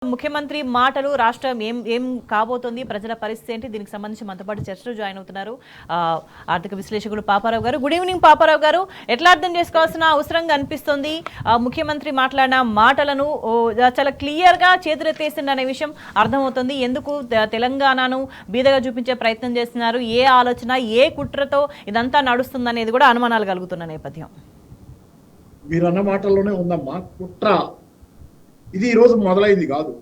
ముఖ్యమంత్రి మాటలు రాష్ట్రం ఏం ఏం కాబోతోంది, ప్రజల పరిస్థితి ఏంటి, దీనికి సంబంధించి మనతో పాటు చర్చలో జాయిన్ అవుతున్నారు ఆర్థిక విశ్లేషకుడు పాపారావు గారు. గుడ్ ఈవినింగ్ పాపారావు గారు. ఎట్లా అర్థం చేసుకోవాల్సిన అవసరంగా అనిపిస్తుంది ముఖ్యమంత్రి మాట్లాడిన మాటలను? చాలా క్లియర్ గా చేతులెత్తేసింది అనే విషయం అర్థమవుతుంది. ఎందుకు తెలంగాణను బీదగా చూపించే ప్రయత్నం చేస్తున్నారు, ఏ ఆలోచన ఏ కుట్రతో ఇదంతా నడుస్తుంది అనేది కూడా అనుమానాలు కలుగుతున్న నేపథ్యం. మీరన్న మాటల్లోనే ఉందమ్మా కుట్ర. ఇది ఈరోజు మొదలైంది కాదు.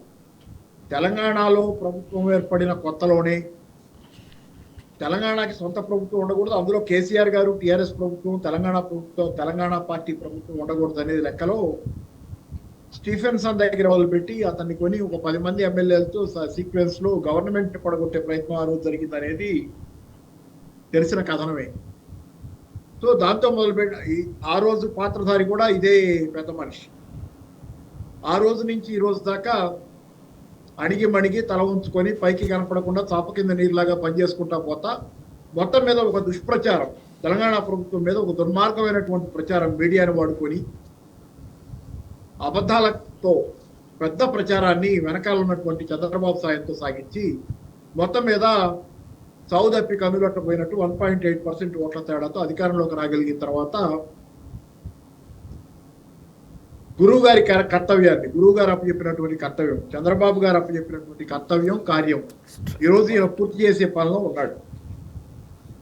తెలంగాణలో ప్రభుత్వం ఏర్పడిన కొత్తలోనే తెలంగాణకి సొంత ప్రభుత్వం ఉండకూడదు, అందులో కేసీఆర్ గారు టీఆర్ఎస్ ప్రభుత్వం, తెలంగాణ ప్రభుత్వం, తెలంగాణ పార్టీ ప్రభుత్వం ఉండకూడదు అనేది లెక్కలో స్టీఫెన్సన్ దగ్గర వదిలిపెట్టి అతన్ని కొని ఒక 10 మంది ఎమ్మెల్యేలతో సీక్వెన్స్ లో గవర్నమెంట్ పడగొట్టే ప్రయత్నం ఆ రోజు జరిగింది అనేది తెలిసిన కథనమే. సో దాంతో మొదలుపెట్టి ఆ రోజు పాత్రధారి కూడా ఇదే పెద్ద మనిషి. ఆ రోజు నుంచి ఈ రోజు దాకా అణిగి మణిగి తల ఉంచుకొని పైకి కనపడకుండా చాప కింద నీరులాగా పనిచేసుకుంటా పోతా మొత్తం మీద ఒక దుష్ప్రచారం, తెలంగాణ ప్రభుత్వం మీద ఒక దుర్మార్గమైనటువంటి ప్రచారం మీడియాను వాడుకొని అబద్ధాలతో పెద్ద ప్రచారాన్ని వెనకాల ఉన్నటువంటి చంద్రబాబు సాయంతో సాగించి మొత్తం మీద సౌదప్పి కనుగట్టపోయినట్టు 1.8% ఓట్ల తేడాతో అధికారంలోకి రాగలిగిన తర్వాత గురువు గారి కర్తవ్యాన్ని, గురువు గారు అప్పచెప్పినటువంటి కర్తవ్యం, చంద్రబాబు గారు అప్పచెప్పినటువంటి కర్తవ్యం కార్యం ఈరోజు ఈయన పూర్తి చేసే పనిలో ఉన్నాడు.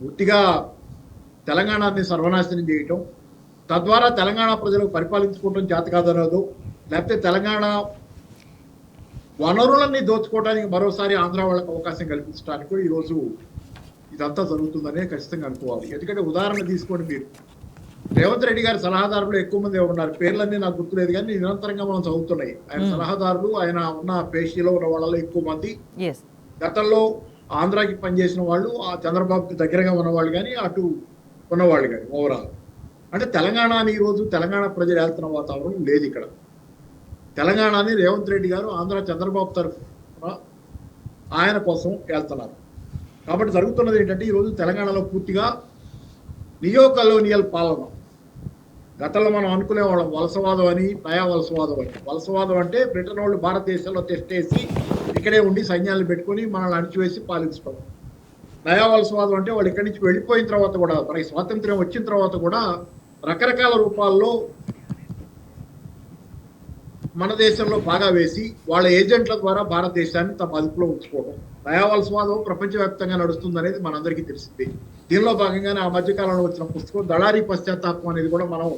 పూర్తిగా తెలంగాణని సర్వనాశనం చేయటం, తద్వారా తెలంగాణ ప్రజలకు పరిపాలించుకోవటం చేత కాదనదు, లేకపోతే తెలంగాణ వనరులన్నీ దోచుకోవడానికి మరోసారి ఆంధ్ర వాళ్ళకి అవకాశం కల్పించడానికి ఈరోజు ఇదంతా జరుగుతుందనే ఖచ్చితంగా అనుకోవాలి. ఎందుకంటే ఉదాహరణ తీసుకోండి, మీరు రేవంత్ రెడ్డి గారి సలహాదారులు ఎక్కువ మంది ఉన్నారు, పేర్లన్నీ నాకు గుర్తులేదు కానీ నిరంతరంగా మనం చదువుతున్నాయి. ఆయన సలహాదారులు, ఆయన ఉన్న పేషీలో ఉన్న వాళ్ళలో ఎక్కువ మంది గతంలో ఆంధ్రాకి పనిచేసిన వాళ్ళు, ఆ చంద్రబాబుకి దగ్గరగా ఉన్నవాళ్ళు కానీ అటు ఉన్నవాళ్ళు కానీ ఓవరాల్. అంటే తెలంగాణని ఈరోజు తెలంగాణ ప్రజలు వెళ్తున్న వాతావరణం లేదు ఇక్కడ. తెలంగాణని రేవంత్ రెడ్డి గారు ఆంధ్ర చంద్రబాబు తరఫున ఆయన కోసం వెళ్తున్నారు. కాబట్టి జరుగుతున్నది ఏంటంటే ఈరోజు తెలంగాణలో పూర్తిగా నియో కలోనియల్ పాలన. గతంలో మనం అనుకునేవాళ్ళం వలసవాదం అని, నయా వలసవాదం అని. వలసవాదం అంటే బ్రిటన్ వాళ్ళు భారతదేశంలో టెస్టేసి ఇక్కడే ఉండి సైన్యాలను పెట్టుకుని మనల్ని అణిచివేసి పాలించడం. నయా వలసవాదం అంటే వాళ్ళు ఇక్కడి నుంచి వెళ్ళిపోయిన తర్వాత కూడా, మనకి స్వాతంత్ర్యం వచ్చిన తర్వాత కూడా రకరకాల రూపాల్లో మన దేశంలో బాగా వేసి వాళ్ళ ఏజెంట్ల ద్వారా భారతదేశాన్ని తమ అదుపులో ఉంచుకోవడం. నయా వలసవాదం ప్రపంచవ్యాప్తంగా నడుస్తుంది అనేది మనందరికీ తెలిసింది. దీనిలో భాగంగానే ఆ మధ్యకాలంలో వచ్చిన పుస్తకం దళారీ పశ్చాత్తాపం అనేది కూడా మనం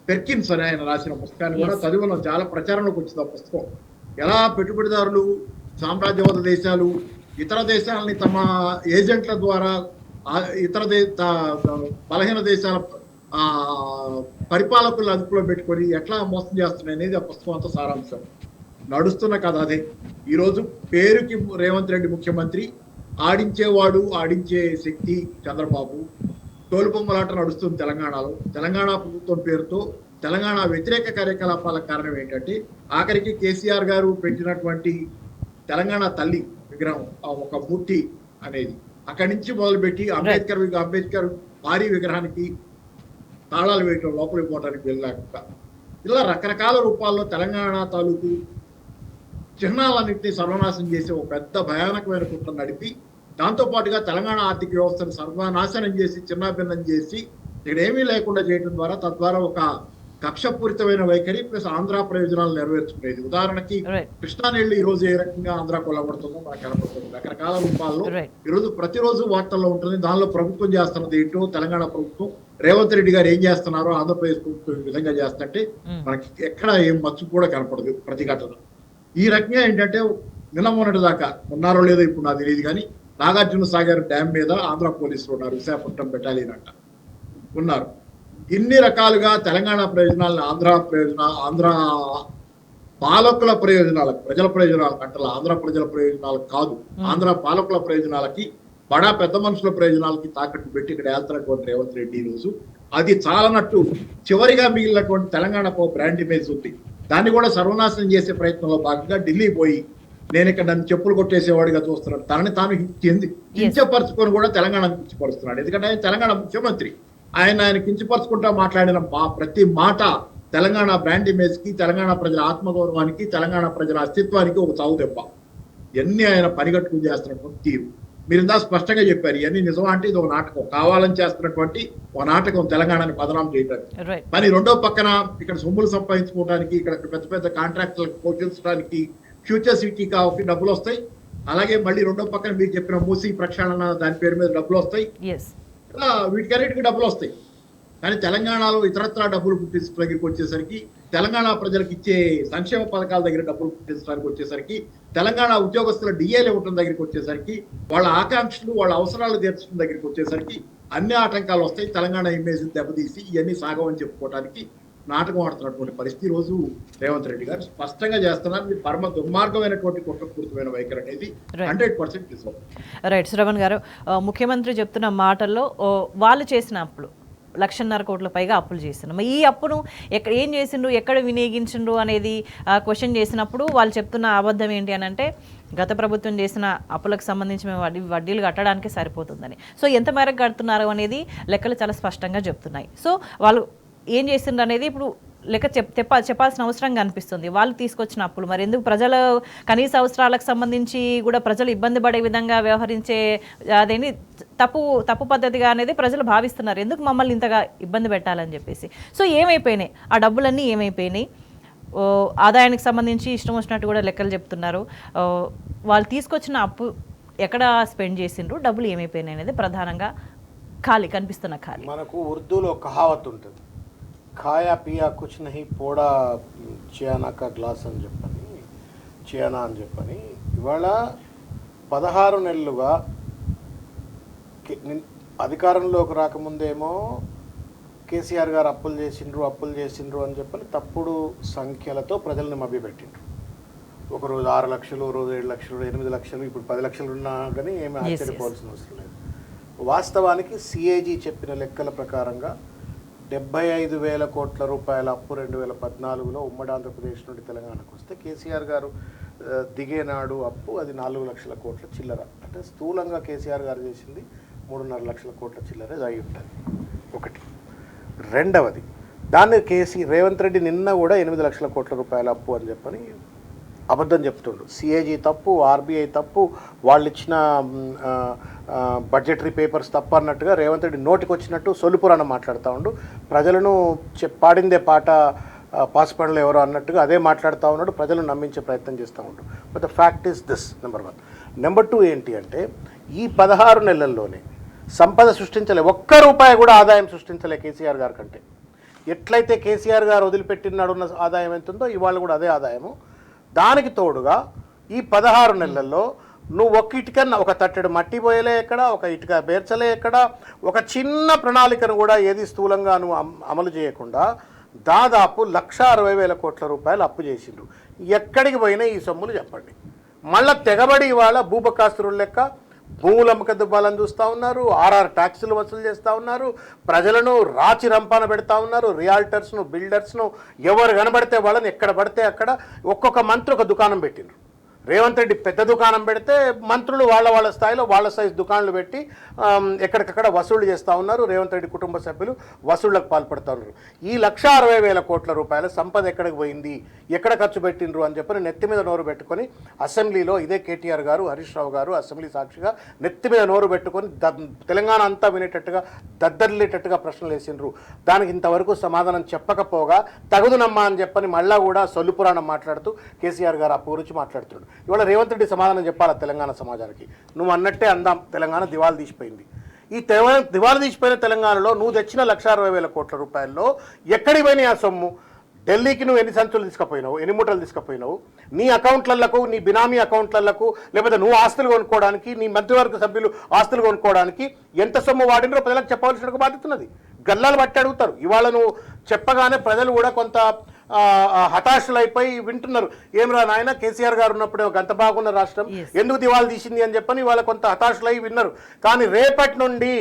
పెర్కిన్స్ అని ఆయన రాసిన పుస్తకాన్ని కూడా చదివిన, చాలా ప్రచారంలోకి వచ్చింది ఆ పుస్తకం. ఎలా పెట్టుబడిదారులు, సామ్రాజ్యవాద దేశాలు ఇతర దేశాలని తమ ఏజెంట్ల ద్వారా ఇతర బలహీన దేశాల పరిపాలకులను అదుపులో పెట్టుకొని ఎట్లా మోసం చేస్తున్నాయి అనేది ఆ పుస్తకం అంతా సారాంశం. నడుస్తున్న కథ అదే. ఈరోజు పేరుకి రేవంత్ రెడ్డి ముఖ్యమంత్రి, ఆడించేవాడు ఆడించే శక్తి చంద్రబాబు. తోలుబొమ్మలాట నడుస్తుంది తెలంగాణలో. తెలంగాణ ప్రభుత్వం పేరుతో తెలంగాణ వ్యతిరేక కార్యకలాపాలకు కారణం ఏంటంటే ఆఖరికి కేసీఆర్ గారు పెట్టినటువంటి తెలంగాణ తల్లి విగ్రహం, ఒక మూర్తి అనేది అక్కడి నుంచి మొదలుపెట్టి అంబేద్కర్ భారీ విగ్రహానికి తాళాలు వేయటం, లోపలికి పోవడానికి వెళ్ళాక ఇలా రకరకాల రూపాల్లో తెలంగాణ తాలూకు చిహ్నాలన్నింటినీ సర్వనాశనం చేసి ఒక పెద్ద భయానకమైన కుట్ర నడిపి, దాంతోపాటుగా తెలంగాణ ఆర్థిక వ్యవస్థను సర్వనాశనం చేసి చిన్నాభిన్నం చేసి ఇక్కడ ఏమీ లేకుండా చేయడం ద్వారా తద్వారా ఒక కక్షపూరితమైన వైఖరి ప్లస్ ఆంధ్ర ప్రయోజనాలు నెరవేర్చుకునేది. ఉదాహరణకి కృష్ణా నీళ్లు ఈ రోజు ఏ రకంగా ఆంధ్ర కొల్లబడుతుందో మనకు కనపడుతుంది. రకరకాల రూపాల్లో ఈరోజు ప్రతిరోజు వార్తల్లో ఉంటుంది. దానిలో ప్రభుత్వం చేస్తున్నది ఏంటో, తెలంగాణ ప్రభుత్వం రేవంత్ రెడ్డి గారు ఏం చేస్తున్నారో ఆంధ్రప్రదేశ్ ప్రభుత్వం ఈ విధంగా చేస్తుంటే మనకి ఎక్కడ ఏం మచ్చు కూడా కనపడదు ప్రతిఘటన. ఈ రకంగా ఏంటంటే నిన్న మొన్నటి దాకా ఉన్నారో లేదో ఇప్పుడు నాకు తెలియదు కానీ నాగార్జున సాగర్ డ్యామ్ మీద ఆంధ్ర పోలీసులు ఉన్నారు, విశాఖపట్నం బెటాలియన్ అంట ఉన్నారు. ఇన్ని రకాలుగా తెలంగాణ ప్రయోజనాలను ఆంధ్ర పాలకుల ప్రయోజనాలకు, ప్రజల ప్రయోజనాలకు అంటే ఆంధ్ర ప్రజల ప్రయోజనాలకు కాదు, ఆంధ్ర పాలకుల ప్రయోజనాలకి, బడా పెద్ద మనుషుల ప్రయోజనాలకి తాకట్టు పెట్టి ఇక్కడ వెళ్తున్నటువంటి రేవంత్ రెడ్డి ఈరోజు అది చాలనట్టు చివరిగా మిగిలినటువంటి తెలంగాణకు బ్రాండ్ ఇమేజ్ ఉంది, దాన్ని కూడా సర్వనాశనం చేసే ప్రయత్నంలో భాగంగా ఢిల్లీ పోయి నేను ఇక్కడ నన్ను చెప్పులు కొట్టేసేవాడిగా చూస్తున్నాడు, తనని తాను కించపరుచుకొని కూడా తెలంగాణను కించపరుస్తున్నాడు. ఎందుకంటే ఆయన తెలంగాణ ముఖ్యమంత్రి. ఆయన కించపరుచుకుంటా మాట్లాడిన ప్రతి మాట తెలంగాణ బ్రాండ్ ఇమేజ్ కి, తెలంగాణ ప్రజల ఆత్మగౌరవానికి, తెలంగాణ ప్రజల అస్తిత్వానికి ఒక చావు దెబ్బ. ఇవన్నీ ఆయన పనిగట్టుకుని చేస్తున్నటువంటి తీరు మీరు ఇందా స్పష్టంగా చెప్పారు. ఇవన్నీ నిజమా అంటే ఇది ఒక నాటకం, కావాలని చేస్తున్నటువంటి ఒక నాటకం తెలంగాణని బదనాం చేయడానికి. కానీ రెండో పక్కన ఇక్కడ సొమ్ములు సంపాదించుకోవడానికి, ఇక్కడ పెద్ద పెద్ద కాంట్రాక్టులకు పోషించడానికి, ఫ్యూచర్ సిటీ కావాలి డబ్బులు వస్తాయి. అలాగే మళ్ళీ రెండో పక్కన మీరు చెప్పిన మూసీ ప్రక్షాళన దాని పేరు మీద డబ్బులు వస్తాయి. వీటికన్నిటికీ డబ్బులు వస్తాయి. కానీ తెలంగాణలో ఇతరత్రా డబ్బులు పుట్టించడం దగ్గరికి వచ్చేసరికి, తెలంగాణ ప్రజలకు ఇచ్చే సంక్షేమ పథకాల దగ్గర డబ్బులు పుట్టించడానికి వచ్చేసరికి, తెలంగాణ ఉద్యోగస్తుల డిఏలు ఇవ్వడం దగ్గరికి వచ్చేసరికి, వాళ్ళ ఆకాంక్షలు వాళ్ళ అవసరాలు తీర్చడం దగ్గరికి వచ్చేసరికి అన్ని ఆటంకాలు వస్తాయి. తెలంగాణ ఇమేజ్ దెబ్బతీసి ఇవన్నీ సాగమని చెప్పుకోవడానికి నాటకం ఆడుతున్నటువంటి పరిస్థితి రోజు రేవంత్ రెడ్డి గారు స్పష్టంగా చేస్తున్నారు. ఇది పరమ దుర్మార్గమైనటువంటి కుట్రపూరితమైన వైఖరి అనేది 100% నిజం. రైట్ శ్రవణ్ గారు, ముఖ్యమంత్రి చెప్తున్న మాటల్లో వాళ్ళు చేసిన అప్పులు 1,50,000 కోట్ల పైగా అప్పులు చేస్తున్నాం. ఈ అప్పును ఏం చేసిండ్రు, ఎక్కడ వినియోగించిండ్రు అనేది క్వశ్చన్ చేసినప్పుడు వాళ్ళు చెప్తున్న అబద్ధం ఏంటి అని అంటే, గత ప్రభుత్వం చేసిన అప్పులకు సంబంధించి మేము వడ్డీలు కట్టడానికి సరిపోతుందని. సో ఎంత మేరకు కడుతున్నారు అనేది లెక్కలు చాలా స్పష్టంగా చెప్తున్నాయి. సో వాళ్ళు ఏం చేసిండ్రు అనేది ఇప్పుడు లెక్క చెప్పాల్సిన అవసరంగా అనిపిస్తుంది. వాళ్ళు తీసుకొచ్చిన అప్పులు మరి ఎందుకు ప్రజల కనీస అవసరాలకు సంబంధించి కూడా ప్రజలు ఇబ్బంది పడే విధంగా వ్యవహరించే అదేంటి తప్పు పద్ధతిగా అనేది ప్రజలు భావిస్తున్నారు. ఎందుకు మమ్మల్ని ఇంతగా ఇబ్బంది పెట్టాలని చెప్పేసి. సో ఏమైపోయినాయి ఆ డబ్బులన్నీ, ఏమైపోయినాయి? ఆదాయానికి సంబంధించి ఇష్టం వచ్చినట్టు కూడా లెక్కలు చెప్తున్నారు. వాళ్ళు తీసుకొచ్చిన అప్పు ఎక్కడ స్పెండ్ చేసిండ్రు, డబ్బులు ఏమైపోయినాయి అనేది ప్రధానంగా కనిపిస్తున్న ఖాళీ. మనకు ఉర్దూలో కహావత్ ఉంటుంది, ఖాయా పియా కుచ్ నహీ పోడా చియానా కా గ్లాస్ అని చెప్పని, చియానా అని చెప్పని. ఇవాళ 16 నెలలుగా అధికారంలోకి రాకముందేమో కేసీఆర్ గారు అప్పులు చేసిండ్రు అని చెప్పని తప్పుడు సంఖ్యలతో ప్రజల్ని మభ్యపెట్టిండ్రు. ఒకరోజు 6 లక్షలు, రోజు 7 లక్షలు, 8 లక్షలు, ఇప్పుడు 10 లక్షలు ఉన్నా కానీ ఏమీ ఆశ్చర్యపోవాల్సిన అవసరం లేదు. వాస్తవానికి సిఏజీ చెప్పిన లెక్కల ప్రకారంగా 75,000 కోట్ల రూపాయల అప్పు 2014లో ఉమ్మడి ఆంధ్రప్రదేశ్ నుండి తెలంగాణకు వస్తే, కేసీఆర్ గారు దిగేనాడు అప్పు అది 4 లక్షల కోట్ల చిల్లర. అంటే స్థూలంగా కేసీఆర్ గారు చేసింది 3.5 లక్షల కోట్ల చిల్లర అయి ఉంటుంది. ఒకటి. రెండవది, దాన్ని రేవంత్ రెడ్డి నిన్న కూడా 8 లక్షల కోట్ల రూపాయల అప్పు అని చెప్పని అబద్ధం చెప్తుండు. సిఏజీ తప్పు, ఆర్బీఐ తప్పు, వాళ్ళు ఇచ్చిన బడ్జెటరీ పేపర్స్ తప్పు అన్నట్టుగా రేవంత్ రెడ్డి నోటికి వచ్చినట్టు సొల్లుపురాణం మాట్లాడుతూ ఉండు. ప్రజలను పాడిందే పాట పాసుపడలు ఎవరో అన్నట్టుగా అదే మాట్లాడుతూ ఉన్నాడు. ప్రజలను నమ్మించే ప్రయత్నం చేస్తూ ఉండు. But the fact is this, number 1. Number 2 ఏంటి అంటే, ఈ 16 నెలల్లోనే సంపద సృష్టించలే, ఒక్క రూపాయి కూడా ఆదాయం సృష్టించలే కేసీఆర్ గారి కంటే. ఎట్లయితే కేసీఆర్ గారు వదిలిపెట్టినాడున్న ఆదాయం ఎంత ఉందో ఇవాళ కూడా అదే ఆదాయము. దానికి తోడుగా ఈ 16 నెలల్లో నువ్వు ఒక ఇటుకన్నా, ఒక తట్టెడు మట్టి పోయలే ఎక్కడ, ఒక ఇటుక బేర్చలే ఎక్కడ, ఒక చిన్న ప్రణాళికను కూడా ఏది స్థూలంగా నువ్వు అమలు చేయకుండా దాదాపు 1,60,000 కోట్ల రూపాయలు అప్పు చేసిండ్రు. ఎక్కడికి పోయినా ఈ సొమ్ములు చెప్పండి. మళ్ళీ తెగబడి ఇవాళ భూబకాస్తురుల లెక్క భూముల అమ్మక దుబ్బాలను చూస్తూ ఉన్నారు, ఆర్ఆర్ ట్యాక్సులు వసూలు చేస్తూ ఉన్నారు, ప్రజలను రాచి రంపాన పెడతా ఉన్నారు, రియాల్టర్స్ను, బిల్డర్స్ను, ఎవరు కనబడితే వాళ్ళని ఎక్కడ పడితే అక్కడ ఒక్కొక్క మంత్రి ఒక దుకాణం పెట్టిండ్రు. రేవంత్ రెడ్డి పెద్ద దుకాణం పెడితే మంత్రులు వాళ్ళ స్థాయిలో వాళ్ళ సైజు దుకాణాలు పెట్టి ఎక్కడికక్కడ వసూళ్లు చేస్తూ ఉన్నారు. రేవంత్ రెడ్డి కుటుంబ సభ్యులు వసూళ్లకు పాల్పడుతూ ఉన్నారు. ఈ 1,60,000 కోట్ల రూపాయల సంపద ఎక్కడికి పోయింది, ఎక్కడ ఖర్చు పెట్టిండ్రు అని చెప్పని నెత్తి మీద నోరు పెట్టుకొని అసెంబ్లీలో ఇదే కేటీఆర్ గారు, హరీష్ రావు గారు అసెంబ్లీ సాక్షిగా నెత్తి మీద నోరు పెట్టుకొని తెలంగాణ అంతా వినేటట్టుగా దద్దరిల్లేటట్టుగా ప్రశ్నలు వేసిండ్రు. దానికి ఇంతవరకు సమాధానం చెప్పకపోగా తగుదునమ్మా అని చెప్పని మళ్ళా కూడా సొల్లుపురాణం మాట్లాడుతూ కేసీఆర్ గారు అప్పు గురించి మాట్లాడుతున్నాడు. ఇవాళ రేవంత్ రెడ్డి సమాధానం చెప్పాలా తెలంగాణ సమాజానికి? నువ్వు అన్నట్టే అందాం, తెలంగాణ దివాళా తీసిపోయింది. ఈ దివాళా తీసిపోయిన తెలంగాణలో నువ్వు తెచ్చిన 1,60,000 కోట్ల రూపాయల్లో ఎక్కడికి పోయినాయి ఆ సొమ్ము? ఢిల్లీకి నువ్వు ఎన్ని సంచులు తీసుకుపోయినావు, ఎన్ని మూటలు తీసుకుపోయినావు? నీ అకౌంట్లకు, నీ బినామీ అకౌంట్లకు, లేకపోతే నువ్వు ఆస్తులు కొనుక్కోవడానికి, నీ మంత్రివర్గ సభ్యులు ఆస్తులు కొనుక్కోవడానికి ఎంత సొమ్ము వాడినో ప్రజలకు చెప్పవలసిన బాధ్యత ఉన్నది. గల్లాలు బట్టి అడుగుతారు. ఇవాళ నువ్వు చెప్పగానే ప్రజలు కూడా కొంత హతాశులైపోయి వింటున్నారు. ఏమిరా నాయన, కేసీఆర్ గారు ఉన్నప్పుడే ఒక అంత బాగున్న రాష్ట్రం ఎందుకు దివాళా తీసింది అని చెప్పని వాళ్ళ కొంత హతాశులై విన్నారు. కానీ రేపటి నుండి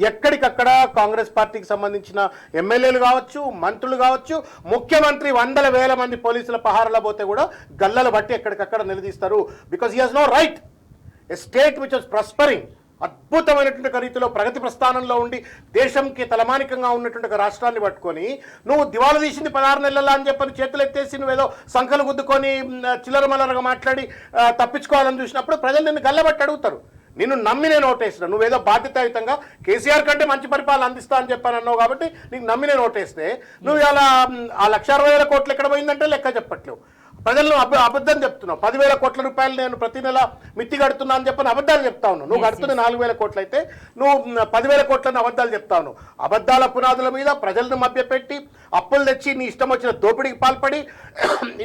ఎక్కడికక్కడ కాంగ్రెస్ పార్టీకి సంబంధించిన ఎమ్మెల్యేలు కావచ్చు, మంత్రులు కావచ్చు, ముఖ్యమంత్రి 100,000 మంది పోలీసుల పహారాలో పోతే కూడా గల్లలు బట్టి ఎక్కడికక్కడ నిలదీస్తారు. Because he has no right. A state which was prospering, అద్భుతమైనటువంటి రీతిలో ప్రగతి ప్రస్థానంలో ఉండి దేశంకి తలమానికంగా ఉన్నటువంటి ఒక రాష్ట్రాన్ని పట్టుకొని నువ్వు దివాలా తీసింది 16 నెలల అని చెప్పని చేతులు ఎత్తేసి నువ్వేదో సంఖలు గుద్దుకొని చిల్లర మల్లరగా మాట్లాడి తప్పించుకోవాలని చూసినప్పుడు ప్రజలు నిన్ను గల్లబట్టి అడుగుతారు. నిన్ను నమ్మి నేను ఓటేసిన, నువ్వేదో బాధ్యతాయుతంగా కేసీఆర్ కంటే మంచి పరిపాలన అందిస్తా అని చెప్పాను అన్నావు కాబట్టి నీకు నమ్మి నేను ఓటేస్తే నువ్వు ఇలా ఆ 1,60,000 కోట్లు ఎక్కడ పోయిందంటే లెక్క చెప్పట్లేవు. ప్రజలను అబద్ధం చెప్తున్నావు. 10,000 కోట్ల రూపాయలు నేను ప్రతి నెల మిత్తి కడుతున్నా అని చెప్పని అబద్ధాలు చెప్తా ఉన్నావు. నువ్వు కడుతున్న 4,000 కోట్లు అయితే నువ్వు 10,000 కోట్లని అబద్ధాలు చెప్తా ఉన్నావు. అబద్ధాల పునాదుల మీద ప్రజలను మభ్యపెట్టి అప్పులు తెచ్చి నీ ఇష్టం వచ్చిన దోపిడీకి పాల్పడి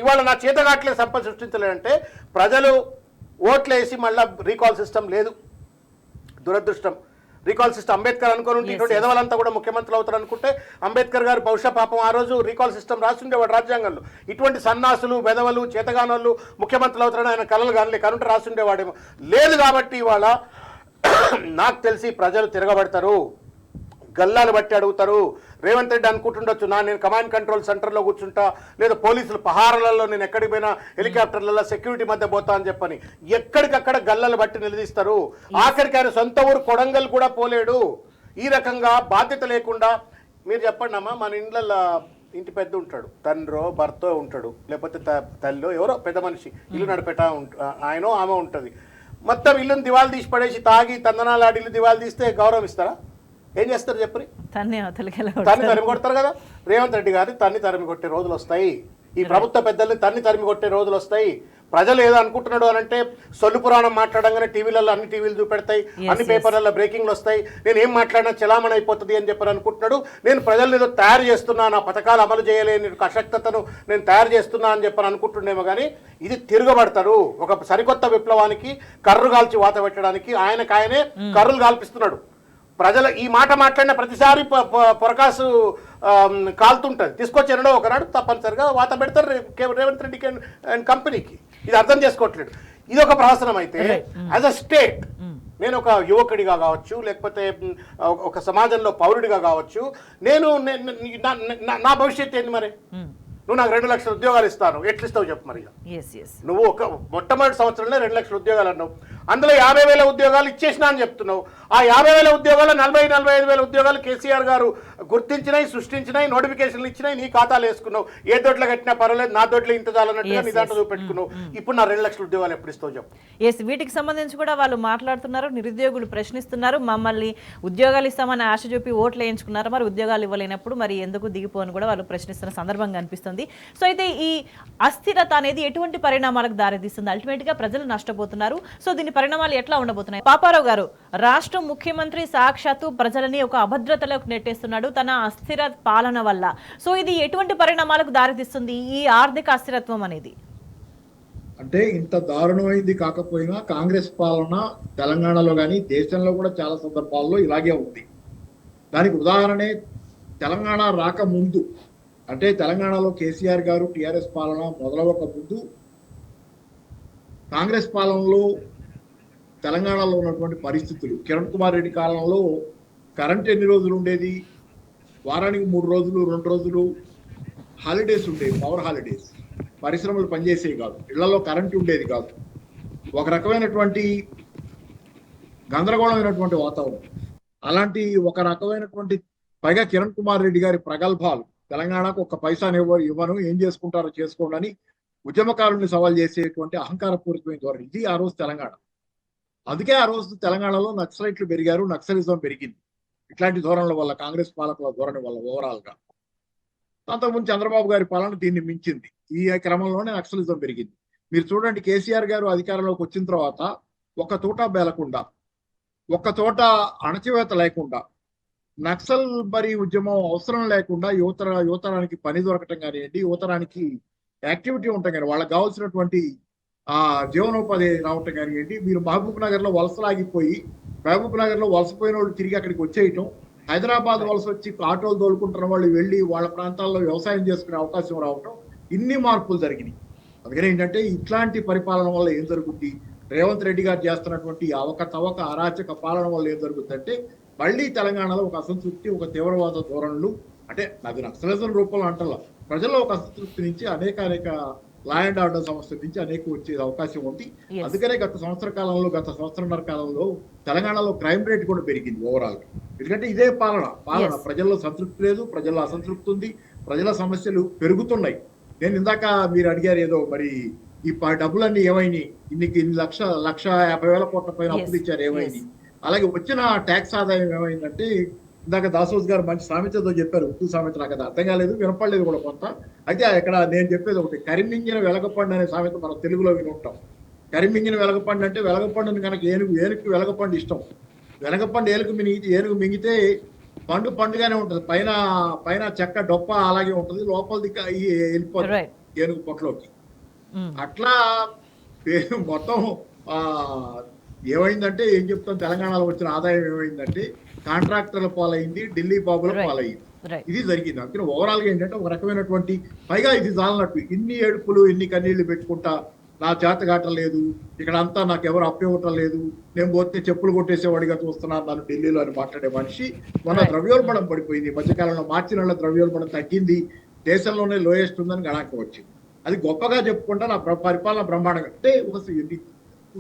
ఇవాళ నా చేత కావట్లేదు సంపద సృష్టించలేదంటే ప్రజలు ఓట్లు వేసి మళ్ళీ రీకాల్ సిస్టమ్ లేదు. దురదృష్టం. రీకాల్ సిస్టమ్ అంబేద్కర్ అనుకోని ఉంటే ఇటువంటి ఎదవలంతా కూడా ముఖ్యమంత్రులు అవుతారు అనుకుంటే అంబేద్కర్ గారు బహుశా పాపం ఆ రోజు రీకాల్ సిస్టమ్ రాస్తుండేవాడు రాజ్యాంగంలో. ఇటువంటి సన్నాసులు వెదవలు చేతగానోళ్ళు ముఖ్యమంత్రులు అవుతారని ఆయన కలలు కానీ కనుంటే రాస్తుండేవాడేమో. లేదు కాబట్టి ఇవాళ నాకు తెలిసి ప్రజలు తిరగబడతారు, గల్లాలు బట్టి అడుగుతారు. రేవంత్ రెడ్డి అనుకుంటుండొచ్చు నేను కమాండ్ కంట్రోల్ సెంటర్లో కూర్చుంటా, లేదా పోలీసులు పహారాలలో నేను ఎక్కడికి పోయినా హెలికాప్టర్లలో సెక్యూరిటీ మధ్య పోతా అని చెప్పని ఎక్కడికక్కడ గల్లలు బట్టి నిలదీస్తారు. ఆఖరికి ఆయన సొంత ఊరు కొడంగల్ కూడా పోలేడు. ఈ రకంగా బాధ్యత లేకుండా మీరు చెప్పండి అమ్మా, మన ఇండ్లలో ఇంటి పెద్ద ఉంటాడు, తండ్రో భర్తో ఉంటాడు, లేకపోతే తల్లిలో ఎవరో పెద్ద మనిషి ఇల్లు నడిపెట్టా ఆయనో ఆమె ఉంటుంది. మొత్తం ఇల్లుని దివాళి తీసి పడేసి తాగి తందనాలు ఆడి ఇల్లు దివాళి తీస్తే గౌరవం ఇస్తారా? ఏం చేస్తారు చెప్పరి? తన్ని తరిమి కొడతారు కదా. రేవంత్ రెడ్డి గారిని తన్ని తరిమి కొట్టే రోజులు వస్తాయి. ఈ ప్రభుత్వ పెద్దల్ని తన్ని తరిమి కొట్టే రోజులు వస్తాయి. ప్రజలు ఏదో అనుకుంటున్నాడు అని అంటే సొల్లు పురాణం మాట్లాడంగానే టీవీలలో అన్ని టీవీలు చూపెడతాయి, అన్ని పేపర్లలో బ్రేకింగ్లు వస్తాయి. నేను ఏం మాట్లాడినా చలామణి అయిపోతుంది అని చెప్పని అనుకుంటున్నాడు. నేను ప్రజల్ని ఏదో తయారు చేస్తున్నా, నా పథకాలు అమలు చేయలేని అశక్తతను నేను తయారు చేస్తున్నా అని చెప్పని అనుకుంటుండేమో. కానీ ఇది తిరగబడతారు. ఒక సరికొత్త విప్లవానికి కర్రు కాల్చి వాత పెట్టడానికి ఆయనకాయనే కర్రులు కాల్పిస్తున్నాడు. ప్రజలు ఈ మాట మాట్లాడిన ప్రతిసారి పొరకాసు కాలుతుంటుంది. తీసుకొచ్చి ఎన్నడో ఒకనాడు తప్పనిసరిగా వాత పెడతారు రేవంత్ రెడ్డికి అండ్ కంపెనీకి. ఇది అర్థం చేసుకోవట్లేదు. ఇది ఒక ప్రహసనం అయితే యాజ్ అ స్టేట్ నేను ఒక యువకుడిగా కావచ్చు, లేకపోతే ఒక సమాజంలో పౌరుడిగా కావచ్చు, నేను నా భవిష్యత్తు ఏంటి మరి? నువ్వు నాకు 2 లక్షల ఉద్యోగాలు ఇస్తాను, ఎట్లు ఇస్తావు చెప్పు మరి. నువ్వు ఒక మొట్టమొదటి సంవత్సరంలో 2 లక్షల ఉద్యోగాలు అన్నావు, అందులో 50,000 ఉద్యోగాలు ఇచ్చేసినా అని చెప్తున్నావు. ఆ 50,000 ఉద్యోగాలు 40,000-45,000 ఉద్యోగాలు కేసీఆర్ గారు గుర్తించినాయి, సృష్టించినాయి, నోటిఫికేషన్లు ఇచ్చినాయి, నీ ఖాతాలు వేసుకున్నావు. ఏ దొడ్లో కట్టినా పర్వాలేదు, నా దొడ్లో ఇంత చాలన్నట్టుగా నీ దాంట్లో చూపెట్టుకున్నావు. ఇప్పుడు నా 2 లక్షల ఉద్యోగాలు ఎప్పుడు ఇస్తావు చెప్పు. వీటికి సంబంధించి కూడా వాళ్ళు మాట్లాడుతున్నారు. నిరుద్యోగులు ప్రశ్నిస్తున్నారు, మమ్మల్ని ఉద్యోగాలు ఇస్తామని ఆశ చూపి ఓట్లు వేయించుకున్నారు, మరి ఉద్యోగాలు ఇవ్వలేనప్పుడు మరి ఎందుకు దిగిపోని కూడా వాళ్ళు ప్రశ్నిస్తున్న సందర్భంగా అనిపిస్తుంది. సో అయితే ఈ అస్థిరత అనేది ఎటువంటి పరిణామాలకు దారితీస్తుంది? అల్టిమేట్ గా ప్రజలు నష్టపోతున్నారు. సో దీని పరిణామాలు ఎట్లా ఉండబోతున్నాయి? పాపారావు గారు, రాష్ట్ర ముఖ్యమంత్రి సాక్షాత్తు ప్రజలని ఒక అభద్రతలోకి నెట్టేస్తున్నాడు తన అస్థిర పాలన వల్ల. సో ఇది ఎటువంటి పరిణామాలకు దారితీస్తుంది ఈ ఆర్థిక అస్థిరత్వం అనేది? అంటే ఇంత దారుణమైంది కాకపోయినా కాంగ్రెస్ పాలన తెలంగాణలో కానీ దేశంలో కూడా చాలా సందర్భాల్లో ఇలాగే ఉంది. దానికి ఉదాహరణే తెలంగాణ రాకముందు, అంటే తెలంగాణలో కేసీఆర్ గారు టీఆర్ఎస్ పాలన మొదలవక ముందు కాంగ్రెస్ పాలనలో తెలంగాణలో ఉన్నటువంటి పరిస్థితులు, కిరణ్ కుమార్ రెడ్డి కాలంలో కరెంట్ ఎన్ని రోజులు ఉండేది? వారానికి 3 రోజులు 2 రోజులు హాలిడేస్ ఉండేవి, పవర్ హాలిడేస్. పరిశ్రమలు పనిచేసేవి కాదు, ఇళ్లలో కరెంట్ ఉండేది కాదు. ఒక రకమైనటువంటి గందరగోళమైనటువంటి వాతావరణం. అలాంటి ఒక రకమైనటువంటి, పైగా కిరణ్ కుమార్ రెడ్డి గారి ప్రగల్భాలు, తెలంగాణకు 1 పైసా ఇవ్వను, ఏం చేసుకుంటారో చేసుకోండి అని ఉద్యమకారుల్ని సవాల్ చేసేటువంటి అహంకారపూరితమైన ధోరణి. ఇది ఆ రోజు తెలంగాణ. అందుకే ఆ రోజు తెలంగాణలో నక్సలైట్లు పెరిగారు, నక్సలిజం పెరిగింది. ఇట్లాంటి ధోరణుల వల్ల, కాంగ్రెస్ పాలకుల ధోరణి వల్ల ఓవరాల్ గా. అంతకుముందు చంద్రబాబు గారి పాలన దీన్ని మించింది. ఈ క్రమంలోనే నక్సలిజం పెరిగింది. మీరు చూడండి, కేసీఆర్ గారు అధికారంలోకి వచ్చిన తర్వాత ఒక్క తోట బేలకుండా, ఒక్క తోట అణచివేత లేకుండా, నక్సల్ మరి ఉద్యమం అవసరం లేకుండా యువతరానికి పని దొరకటం కానివ్వండి, యువతరానికి యాక్టివిటీ ఉంటాం కానీ, వాళ్ళకి కావాల్సినటువంటి జీవనోపాధి రావటం కానివ్వండి. మీరు మహబూబ్ నగర్ లో వలసలాగిపోయి, మహబూబ్ నగర్ లో వలసపోయిన వాళ్ళు తిరిగి అక్కడికి వచ్చేయటం, హైదరాబాద్ వలస వచ్చి ఆటోలు తోలుకుంటున్న వాళ్ళు వెళ్ళి వాళ్ళ ప్రాంతాల్లో వ్యవసాయం చేసుకునే అవకాశం రావటం, ఇన్ని మార్పులు జరిగినాయి. అందుకని ఏంటంటే ఇట్లాంటి పరిపాలన వల్ల ఏం జరుగుద్ది, రేవంత్ రెడ్డి గారు చేస్తున్నటువంటి అవకతవక అరాచక పాలన వల్ల ఏం జరుగుతుందంటే మళ్ళీ తెలంగాణలో ఒక అసంతృప్తి, ఒక తీవ్రవాద ధోరణులు, అంటే అది నక్సలిజం రూపంలో అంటలా, ప్రజల్లో ఒక అసంతృప్తి నుంచి అనేక లా అండ్ ఆర్డర్ సమస్య నుంచి అనేక వచ్చే అవకాశం ఉంది. Yes. అందుకనే గత సంవత్సరంన్నర కాలంలో తెలంగాణలో క్రైమ్ రేట్ కూడా పెరిగింది ఓవరాల్. ఎందుకంటే ఇదే పాలన Yes. ప్రజల్లో సంతృప్తి లేదు, ప్రజల్లో అసంతృప్తి ఉంది, ప్రజల సమస్యలు పెరుగుతున్నాయి. నేను ఇందాక మీరు అడిగారు ఏదో మరి ఈ డబ్బులన్నీ ఏమైనాయి, ఇన్ని లక్ష 50,000 కోట్ల పైన Yes. అప్పులు ఇచ్చారు ఏమైంది, Yes. అలాగే వచ్చిన ట్యాక్స్ ఆదాయం ఏమైందంటే ఇందాక దాసోస్ గారు మంచి సామెతతో చెప్పారు, ఉర్దూ సామెత, నాకు అది అర్థం కాలేదు, వినపడలేదు కూడా కొంత. అయితే ఇక్కడ నేను చెప్పేది ఒకటి, కరిమింగిన వెలగపండు అనే సామెత మనం తెలుగులో విని ఉంటాం. కరిమింగిన వెలగపండు అంటే వెలగపండుని కనుక ఏనుగు వెలగపండు ఇష్టం, వెలగపండు ఏనుగు మింగితే పండుగానే ఉంటది, పైన చెక్క డొప్ప అలాగే ఉంటది, లోపలిది వెళ్ళిపోతుంది Right. ఏనుగు పొట్టలోకి. అట్లా మొత్తం ఏమైందంటే ఏం చెప్తాం, తెలంగాణలో వచ్చిన ఆదాయం ఏమైందంటే కాంట్రాక్టర్ల పాలైంది, ఢిల్లీ బాబుల Right. పాలైంది. Right. ఇది జరిగింది. అందుకని ఓవరాల్ గా ఏంటంటే ఒక రకమైనటువంటి, పైగా ఇది చాలన్నట్టు ఇన్ని ఏడుపులు ఇన్ని కన్నీళ్లు పెట్టుకుంటా నా చేత కాటలేదు, ఇక్కడ అంతా నాకు ఎవరు అప్పివ్వటం లేదు, నేను పోతే చెప్పులు కొట్టేసేవాడిగా చూస్తున్నాను నన్ను ఢిల్లీలో అని మాట్లాడే మనిషి మొన్న Right. ద్రవ్యోల్బణం పడిపోయింది. మధ్యకాలంలో మార్చి నెల ద్రవ్యోల్బణం తగ్గింది, దేశంలోనే లోయెస్ట్ ఉందని గణాంకం వచ్చింది. అది గొప్పగా చెప్పుకుంటా నా పరిపాలన బ్రహ్మాండంగా, అంటే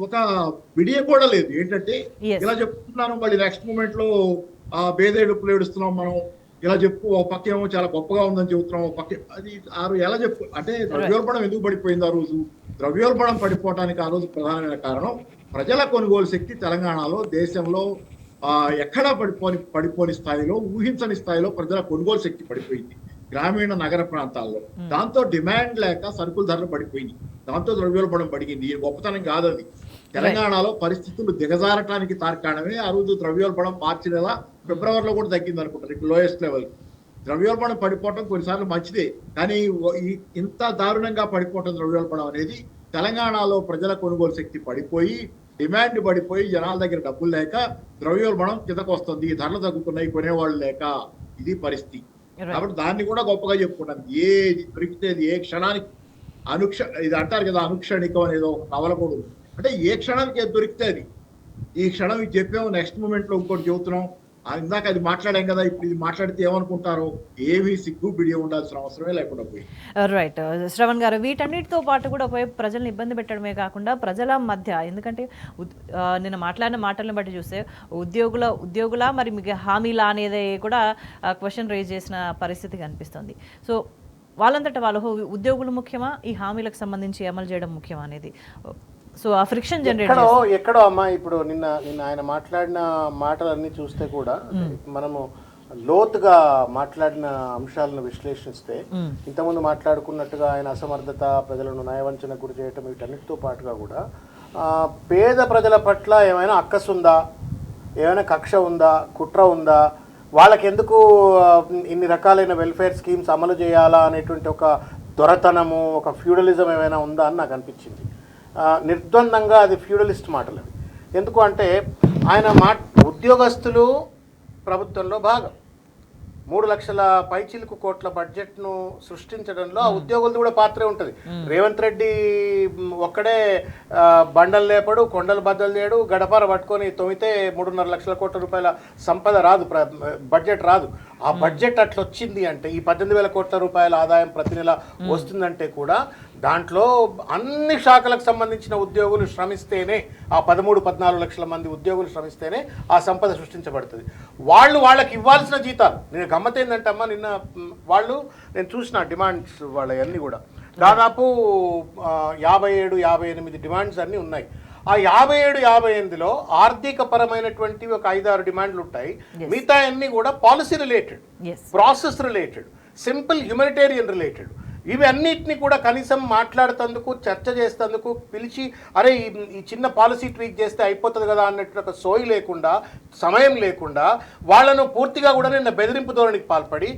ఒక విడియ కూడా లేదు. ఏంటంటే Yes. ఇలా చెప్తున్నాను, మళ్ళీ నెక్స్ట్ మూమెంట్ లో బేదేడుపులు ఏడుస్తున్నాం మనం, ఇలా చెప్పు, ఒక పక్క ఏమో చాలా గొప్పగా ఉందని చెబుతున్నాం, ఒక పక్క అది ఎలా చెప్పు అంటే ద్రవ్యోల్బణం ఎందుకు పడిపోయింది ఆ రోజు? ద్రవ్యోల్బణం పడిపోవడానికి ఆ రోజు ప్రధానమైన కారణం ప్రజల కొనుగోలు శక్తి తెలంగాణలో దేశంలో ఎక్కడా పడిపోని స్థాయిలో, ఊహించని స్థాయిలో ప్రజల కొనుగోలు శక్తి పడిపోయింది గ్రామీణ నగర ప్రాంతాల్లో. దాంతో డిమాండ్ లేక సరుకుల ధరలు పడిపోయింది, దాంతో ద్రవ్యోల్బణం పడిగింది. ఈ గొప్పతనం కాదది. తెలంగాణలో పరిస్థితులు దిగజారటానికి తార్కాణమే ఆ రోజు ద్రవ్యోల్బణం మార్చి నెల ఫిబ్రవరిలో కూడా తగ్గింది అనుకుంటారు, ఇప్పుడు లోయెస్ట్ లెవెల్. ద్రవ్యోల్బణం పడిపోవటం కొన్నిసార్లు మంచిదే, కానీ ఇంత దారుణంగా పడిపోవటం ద్రవ్యోల్బణం అనేది తెలంగాణలో ప్రజల కొనుగోలు శక్తి పడిపోయి, డిమాండ్ పడిపోయి, జనాల దగ్గర డబ్బులు లేక ద్రవ్యోల్బణం కిందకు వస్తుంది, ధరలు తగ్గుతున్నాయి, కొనేవాళ్ళు లేక. ఇది పరిస్థితి. కాబట్టి దాన్ని కూడా గొప్పగా చెప్పుకుంటాను. ఏది దొరికితే ఏ క్షణానికి ఇది అంటారు కదా, అనుక్షణికం అనేదో ఒక నవల కూడా ఉంది. అంటే ఏ క్షణానికి ఏది దొరికితే అది, ఈ క్షణం ఇది చెప్పాము, నెక్స్ట్ మూమెంట్ లో ఇంకోటి చెబుతున్నాం, ఇందాక అది మాట్లాడాం కదా, ఇప్పుడు ఇది మాట్లాడితే ఏమనుకుంటారో, ఏమీ సిగ్గు బిడియ ఉండాల్సిన అవసరమే లేకుండా పోయి. రైట్. శ్రవణ్ గారు, వీటన్నిటితో పాటు కూడా ఒకవైపు ప్రజల్ని ఇబ్బంది పెట్టడమే కాకుండా ప్రజల మధ్య, ఎందుకంటే నిన్న మాట్లాడిన మాటలను బట్టి చూస్తే ఉద్యోగుల మరి మీకు హామీలా అనేది కూడా క్వశ్చన్ రేజ్ చేసిన పరిస్థితి కనిపిస్తుంది. సో వాళ్ళంతటా వాళ్ళు ఉద్యోగులు ముఖ్యమా, ఈ హామీలకు సంబంధించి అమలు చేయడం ముఖ్యమా అనేది, సో ఆ ఫ్రిక్షన్ జనరేట్ ఎక్కడో అమ్మా. ఇప్పుడు నిన్న ఆయన మాట్లాడిన మాటలన్నీ చూస్తే కూడా మనము లోతుగా మాట్లాడిన అంశాలను విశ్లేషిస్తే, ఇంతకుముందు మాట్లాడుకున్నట్టుగా ఆయన అసమర్థత, ప్రజలను నయవంచనకు గురి చేయటం, వీటన్నిటితో పాటుగా కూడా పేద ప్రజల పట్ల ఏమైనా అక్కసు ఉందా, ఏమైనా కక్ష ఉందా, కుట్ర ఉందా, వాళ్ళకి ఎందుకు ఇన్ని రకాలైన వెల్ఫేర్ స్కీమ్స్ అమలు చేయాలా అనేటువంటి ఒక దొరతనము, ఒక ఫ్యూడలిజం ఏమైనా ఉందా అని నాకు అనిపించింది. నిర్ద్వందంగా అది ఫ్యూడలిస్ట్ మాటలు అవి. ఎందుకు అంటే ఆయన ఉద్యోగస్తులు ప్రభుత్వంలో భాగం, 3 లక్షల పైచిలుకు కోట్ల బడ్జెట్ను సృష్టించడంలో ఆ ఉద్యోగులది కూడా పాత్రే ఉంటుంది. రేవంత్ రెడ్డి ఒక్కడే బండలు లేపడు, కొండలు బద్దలు చేయడు, గడపార పట్టుకొని తొమితే 3.5 లక్షల కోట్ల రూపాయల సంపద రాదు, బడ్జెట్ రాదు. ఆ బడ్జెట్ అట్లా వచ్చింది అంటే, ఈ 18,000 కోట్ల రూపాయల ఆదాయం ప్రతి నెల వస్తుందంటే కూడా దాంట్లో అన్ని శాఖలకు సంబంధించిన ఉద్యోగులు శ్రమిస్తేనే, ఆ 13-14 లక్షల మంది ఉద్యోగులు శ్రమిస్తేనే ఆ సంపద సృష్టించబడుతుంది. వాళ్ళకి ఇవ్వాల్సిన జీతాలు, నేను గమ్మత్ ఏంటంటే అమ్మ, నిన్న నేను చూసిన డిమాండ్స్ వాళ్ళవన్నీ కూడా దాదాపు 57-58 డిమాండ్స్ అన్నీ ఉన్నాయి. ఆ 57-58లో ఆర్థిక పరమైనటువంటి ఒక 5-6 డిమాండ్లు ఉంటాయి. మిగతా అన్ని కూడా policy related, process related, simple humanitarian related. ఇవి అన్నిటిని కూడా కనీసం మాట్లాడుతందుకు, చర్చ చేసేందుకు పిలిచి, అరే ఈ చిన్న పాలసీ ట్వీక్ చేస్తే అయిపోతుంది కదా అన్నట్టు ఒక సోయి లేకుండా, సమయం లేకుండా వాళ్ళను పూర్తిగా కూడా నిన్న బెదిరింపు ధోరణికి పాల్పడి,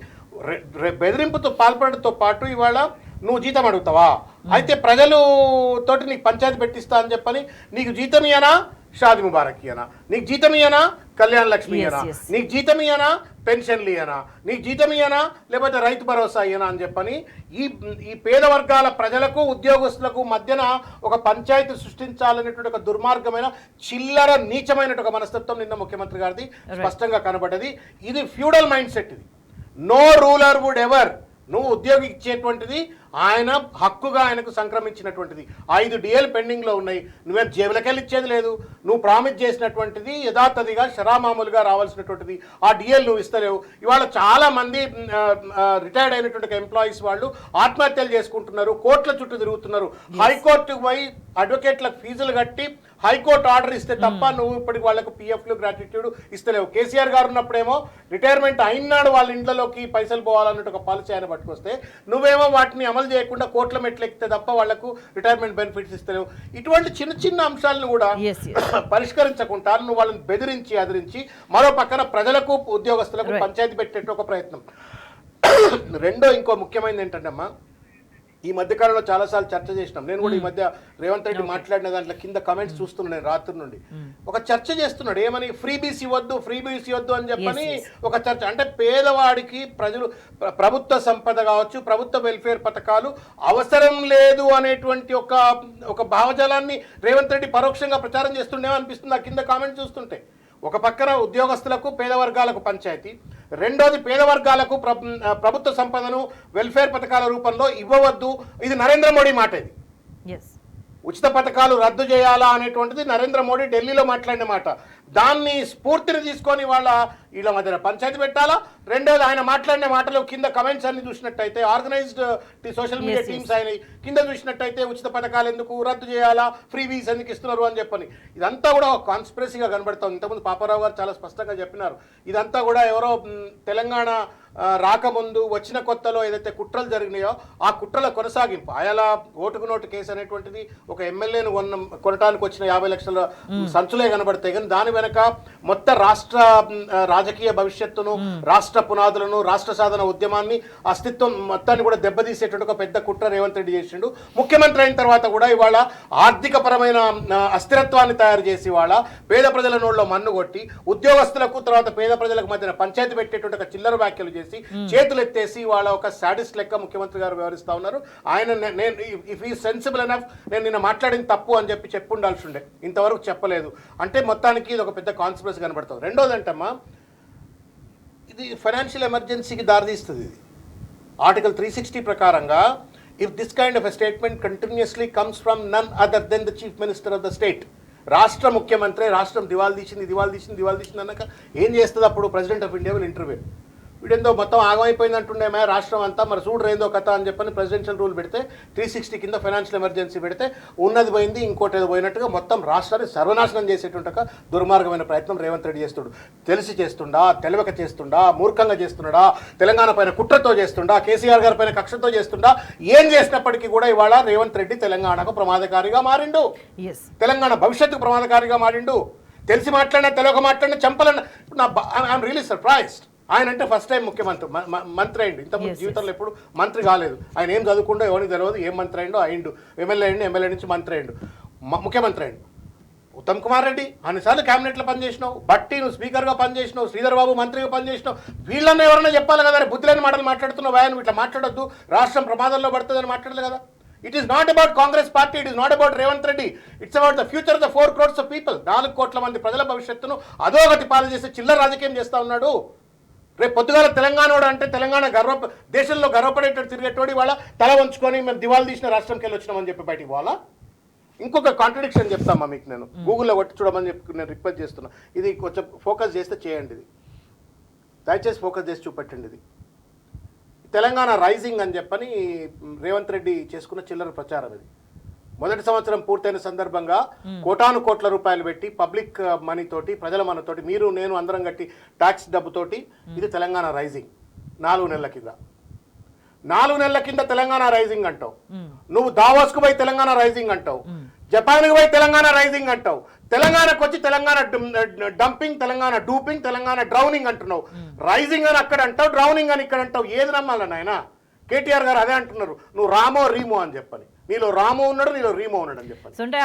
బెదిరింపుతో పాల్పడడంతో పాటు ఇవాళ నువ్వు జీతం అడుగుతావా, అయితే ప్రజలతోటి నీకు పంచాయతీ పెట్టిస్తా అని చెప్పని, నీకు జీతం ఇయ్యనా షాది ముబారక్ ఇయ్యనా, నీకు జీతం ఇయ్యనా కళ్యాణ లక్ష్మి ఇయ్యనా, నీకు జీతం ఇయ్యనా పెన్షన్లు ఇయ్యనా, నీకు జీతం ఇయ్యనా లేకపోతే రైతు భరోసా ఇయ్యనా అని చెప్పని ఈ పేద వర్గాల ప్రజలకు, ఉద్యోగస్తులకు మధ్యన ఒక పంచాయతీ సృష్టించాలనేటువంటి ఒక దుర్మార్గమైన, చిల్లర, నీచమైనటువంటి ఒక మనస్తత్వం నిన్న ముఖ్యమంత్రి గారిది స్పష్టంగా కనబడ్డది. ఇది ఫ్యూడల్ మైండ్ సెట్. ఇది నో రూలర్ వుడ్ ఎవర్, నువ్వు ఉద్యోగి ఇచ్చేటువంటిది ఆయన హక్కుగా ఆయనకు సంక్రమించినటువంటిది. 5 డిఎల్ పెండింగ్లో ఉన్నాయి. నువ్వేం జేబులకెళ్ళి ఇచ్చేది లేదు. నువ్వు ప్రామిస్ చేసినటువంటిది యథాతథిగా షరామామూలుగా రావాల్సినటువంటిది ఆ డిఎల్ నువ్వు ఇస్తలేవు. ఇవాళ చాలా మంది రిటైర్డ్ అయినటువంటి ఎంప్లాయీస్ వాళ్ళు ఆత్మహత్యలు చేసుకుంటున్నారు, కోర్టుల చుట్టూ తిరుగుతున్నారు. హైకోర్టుకు పోయి అడ్వకేట్లకు ఫీజులు కట్టి హైకోర్టు ఆర్డర్ ఇస్తే తప్ప నువ్వు ఇప్పటికి వాళ్ళకు పిఎఫ్లు గ్రాట్యుటీ ఇస్తలేవు. కేసీఆర్ గారు ఉన్నప్పుడేమో రిటైర్మెంట్ అయినాడు వాళ్ళ ఇంట్లోకి పైసలు పోవాలన్నట్టు ఒక పాలసీ ఆయన పట్టుకొస్తే నువ్వేమో వాటిని అమలు చేయకుండా కోట్ల మెట్లు ఎక్కితే తప్ప వాళ్లకు రిటైర్మెంట్ బెనిఫిట్స్ ఇస్తలేవు. ఇటువంటి చిన్న చిన్న అంశాలను కూడా పరిష్కరించకుండా నువ్వు వాళ్ళని బెదిరించి అదిరించి మరో పక్కన ప్రజలకు ఉద్యోగస్తులకు పంచాయతీ పెట్టేట్టు ఒక ప్రయత్నం. రెండో ఇంకో ముఖ్యమైనది ఏంటంటే అమ్మా, ఈ మధ్యకాలంలో చాలాసార్లు చర్చ చేసినాం. నేను కూడా ఈ మధ్య రేవంత్ రెడ్డి మాట్లాడిన దాంట్లో కింద కమెంట్స్ చూస్తున్నాను నేను రాత్రి నుండి. ఒక చర్చ చేస్తున్నాడు, ఏమని ఫ్రీ బీసీ వద్దు అని చెప్పని ఒక చర్చ. అంటే పేదవాడికి ప్రజలు ప్రభుత్వ సంపద కావచ్చు, ప్రభుత్వ వెల్ఫేర్ పథకాలు అవసరం లేదు అనేటువంటి ఒక భావజాలాన్ని రేవంత్ రెడ్డి పరోక్షంగా ప్రచారం చేస్తుండేమో అనిపిస్తుంది ఆ కింద కామెంట్ చూస్తుంటే. ఒక పక్కన ఉద్యోగస్తులకు పేద వర్గాలకు పంచాయతీ, రెండోది పేద వర్గాలకు ప్రభుత్వ సంపదను వెల్ఫేర్ పథకాల రూపంలో ఇవ్వవద్దు. ఇది నరేంద్ర మోడీ మాట. ఇది ఉచిత పథకాలు రద్దు చేయాలా అనేటువంటిది నరేంద్ర మోడీ ఢిల్లీలో మాట్లాడిన మాట. దాన్ని స్ఫూర్తిని తీసుకొని వీళ్ళ మధ్యన పంచాయతీ పెట్టాలా. రెండోది ఆయన మాట్లాడిన మాటలు కింద కమెంట్స్ అన్ని చూసినట్టయితే, ఆర్గనైజ్డ్ సోషల్ మీడియా టీమ్స్ ఆయన కింద చూసినట్టయితే ఉచిత పథకాలు ఎందుకు రద్దు చేయాలా, ఫ్రీ వీస్ ఎందుకు ఇస్తున్నారు అని చెప్పని ఇదంతా కూడా ఒక కాన్స్పిరసీగా కనబడుతుంది. ఇంతకుముందు పాపారావు గారు చాలా స్పష్టంగా చెప్పినారు. ఇదంతా కూడా ఎవరో తెలంగాణ రాకముందు వచ్చిన కొత్తలో ఏదైతే కుట్రలు జరిగినాయో ఆ కుట్రల కొనసాగింపు. ఆయలా ఓటుకు నోటు కేసు అనేటువంటిది ఒక ఎమ్మెల్యేను కొనటానికి వచ్చిన 50 లక్షల సంచులే కనబడతాయి. కానీ దాని వెనక మొత్తం రాష్ట్ర రాజకీయ భవిష్యత్తును, రాష్ట్ర పునాదులను, రాష్ట్ర సాధన ఉద్యమాన్ని, అస్తిత్వం మొత్తాన్ని కూడా దెబ్బతీసేటువంటి ఒక పెద్ద కుట్ర రేవంత్ రెడ్డి చేసిండు. ముఖ్యమంత్రి అయిన తర్వాత కూడా ఇవాళ ఆర్థిక పరమైన అస్థిరత్వాన్ని తయారు చేసి ఇవాళ పేద ప్రజల నోళ్ళలో మన్ను కొట్టి ఉద్యోగస్తులకు తర్వాత పేద ప్రజలకు మధ్యన పంచాయతీ పెట్టేటువంటి ఒక చిల్లర వ్యాఖ్యలు చేసి చేతులు ఎత్తేసి వాళ్ళ ఒక సాడిస్ట్ లెక్క ముఖ్యమంత్రి గారు వ్యవహరిస్తా ఉన్నారు. ఆయన ఇఫ్ ఈ సెన్సిబుల్ ఎనఫ్ నేను నిన్న మాట్లాడింది తప్పు అని చెప్పి ఉండాల్సి ఉండే, ఇంతవరకు చెప్పలేదు. అంటే మొత్తానికి ఇది ఒక పెద్ద కాన్స్పిరసీ కనబడుతుంది. రెండోది అంటమ్మా, ఇది ఫైనాన్షియల్ ఎమర్జెన్సీకి దారితీస్తుంది. ఇది ఆర్టికల్ 360 ప్రకారంగా if this kind of a statement continuously comes from none other than the chief minister of the state. రాష్ట్ర ముఖ్యమంత్రి రాష్ట్రం దివాళ తీసింది అన్నాక ఏం చేస్తుంది అప్పుడు? President of India will interview. వీడేందో మొత్తం ఆగమైపోయింది అంటుండేమే రాష్ట్రం అంతా, మరి చూడరేందో కథ అని చెప్పని ప్రెసిడెన్షియల్ రూల్ పెడితే 360 కింద ఫైనాన్షియల్ ఎమర్జెన్సీ పెడితే ఉన్నది పోయింది ఇంకోటి ఏదో పోయినట్టుగా మొత్తం రాష్ట్రాన్ని సర్వనాశనం చేసేటువంటి దుర్మార్గమైన ప్రయత్నం రేవంత్ రెడ్డి చేస్తుడు. తెలిసి చేస్తుండా, తెలియక చేస్తుండా, మూర్ఖంగా చేస్తున్నాడా, తెలంగాణ పైన కుట్రతో చేస్తుండా, కేసీఆర్ గారి పైన కక్షతో చేస్తుండా, ఏం చేసినప్పటికీ కూడా ఇవాళ రేవంత్ రెడ్డి తెలంగాణకు ప్రమాదకారిగా మారిండు. తెలంగాణ భవిష్యత్తుకు ప్రమాదకారిగా మారిండు. తెలిసి మాట్లాడినా తెలియక మాట్లాడినా చంపాలన్నా. I'm really surprised. ఆయన అంటే ఫస్ట్ టైం మంత్రి అయిండు. ఇంతకుముందు జీవితంలో ఎప్పుడు మంత్రి కాలేదు. ఆయన ఏం చదువుకుంటో ఎవరికి తెలియదు, ఏం మంత్రి అయిండు ఎమ్మెల్యే నుంచి మంత్రి అయిండు, ముఖ్యమంత్రి అయిండు. ఉత్తమ్ కుమార్ రెడ్డి అన్నిసార్లు క్యాబినెట్లో పనిచేసినావు, బట్టి నువ్వు స్పీకర్గా పనిచేసినావు, శ్రీధర్ బాబు మంత్రిగా పనిచేసినావు. వీళ్ళన్నా ఎవరైనా చెప్పాలి కదా, బుద్ధిలేని మాటలు మాట్లాడుతున్నావు, ఆయన ఇట్లా మాట్లాడొద్దు, రాష్ట్రం ప్రమాదంలో పడుతుందని మాట్లాడలేదు కదా. It is not about Congress party, it is not about Revanth Reddy, it's about the future of the 4 crores of people. 4 కోట్ల మంది ప్రజల భవిష్యత్తును అదోగతి పాలు చేసి చిల్లర రాజకీయం చేస్తూ ఉన్నాడు. రేపు పొద్దుగాల తెలంగాణోడు అంటే తెలంగాణ దేశంలో గర్వపడేటట్టు తిరిగేటోడి వాళ్ళ తల వంచుకొని మేము దివాళ తీసిన రాష్ట్రంకి వెళ్ళి వచ్చినామని చెప్పి బయటికి పోవాలా? ఇంకొక కాంట్రడిక్షన్ చెప్తామా మీకు, నేను గూగుల్లో కొట్టి చూడమని చెప్పి నేను రిక్వెస్ట్ చేస్తున్నా. ఇది కొంచెం ఫోకస్ చేస్తే చేయండి, ఇది దయచేసి ఫోకస్ చేసి చూపెట్టండి. ఇది తెలంగాణ రైజింగ్ అని చెప్పని రేవంత్ రెడ్డి చేసుకున్న చిల్లర ప్రచారం. ఇది మొదటి సంవత్సరం పూర్తయిన సందర్భంగా కోటాను కోట్ల రూపాయలు పెట్టి పబ్లిక్ మనీ తోటి, ప్రజల మనతోటి, మీరు నేను అందరం కట్టి ట్యాక్స్ డబ్బుతోటి ఇది తెలంగాణ రైజింగ్. 4 నెలల కింద 4 నెలల కింద తెలంగాణ రైజింగ్ అంటావు నువ్వు. దావోస్కు పోయి తెలంగాణ రైజింగ్ అంటావు, జపాన్కి పోయి తెలంగాణ రైజింగ్ అంటావు, తెలంగాణకు వచ్చి Telangana dumping, Telangana duping, Telangana drowning అంటున్నావు. రైజింగ్ అని అక్కడ అంటావు, డ్రౌనింగ్ అని ఇక్కడ అంటావు. ఏది నమ్మాలని ఆయన? కేటీఆర్ గారు అదే అంటున్నారు, నువ్వు రామో రీమో అని చెప్పని. నీలో రామో ఉన్నాడు, నీలో రీమో ఉన్నాడు అని చెప్పాలి. అంటే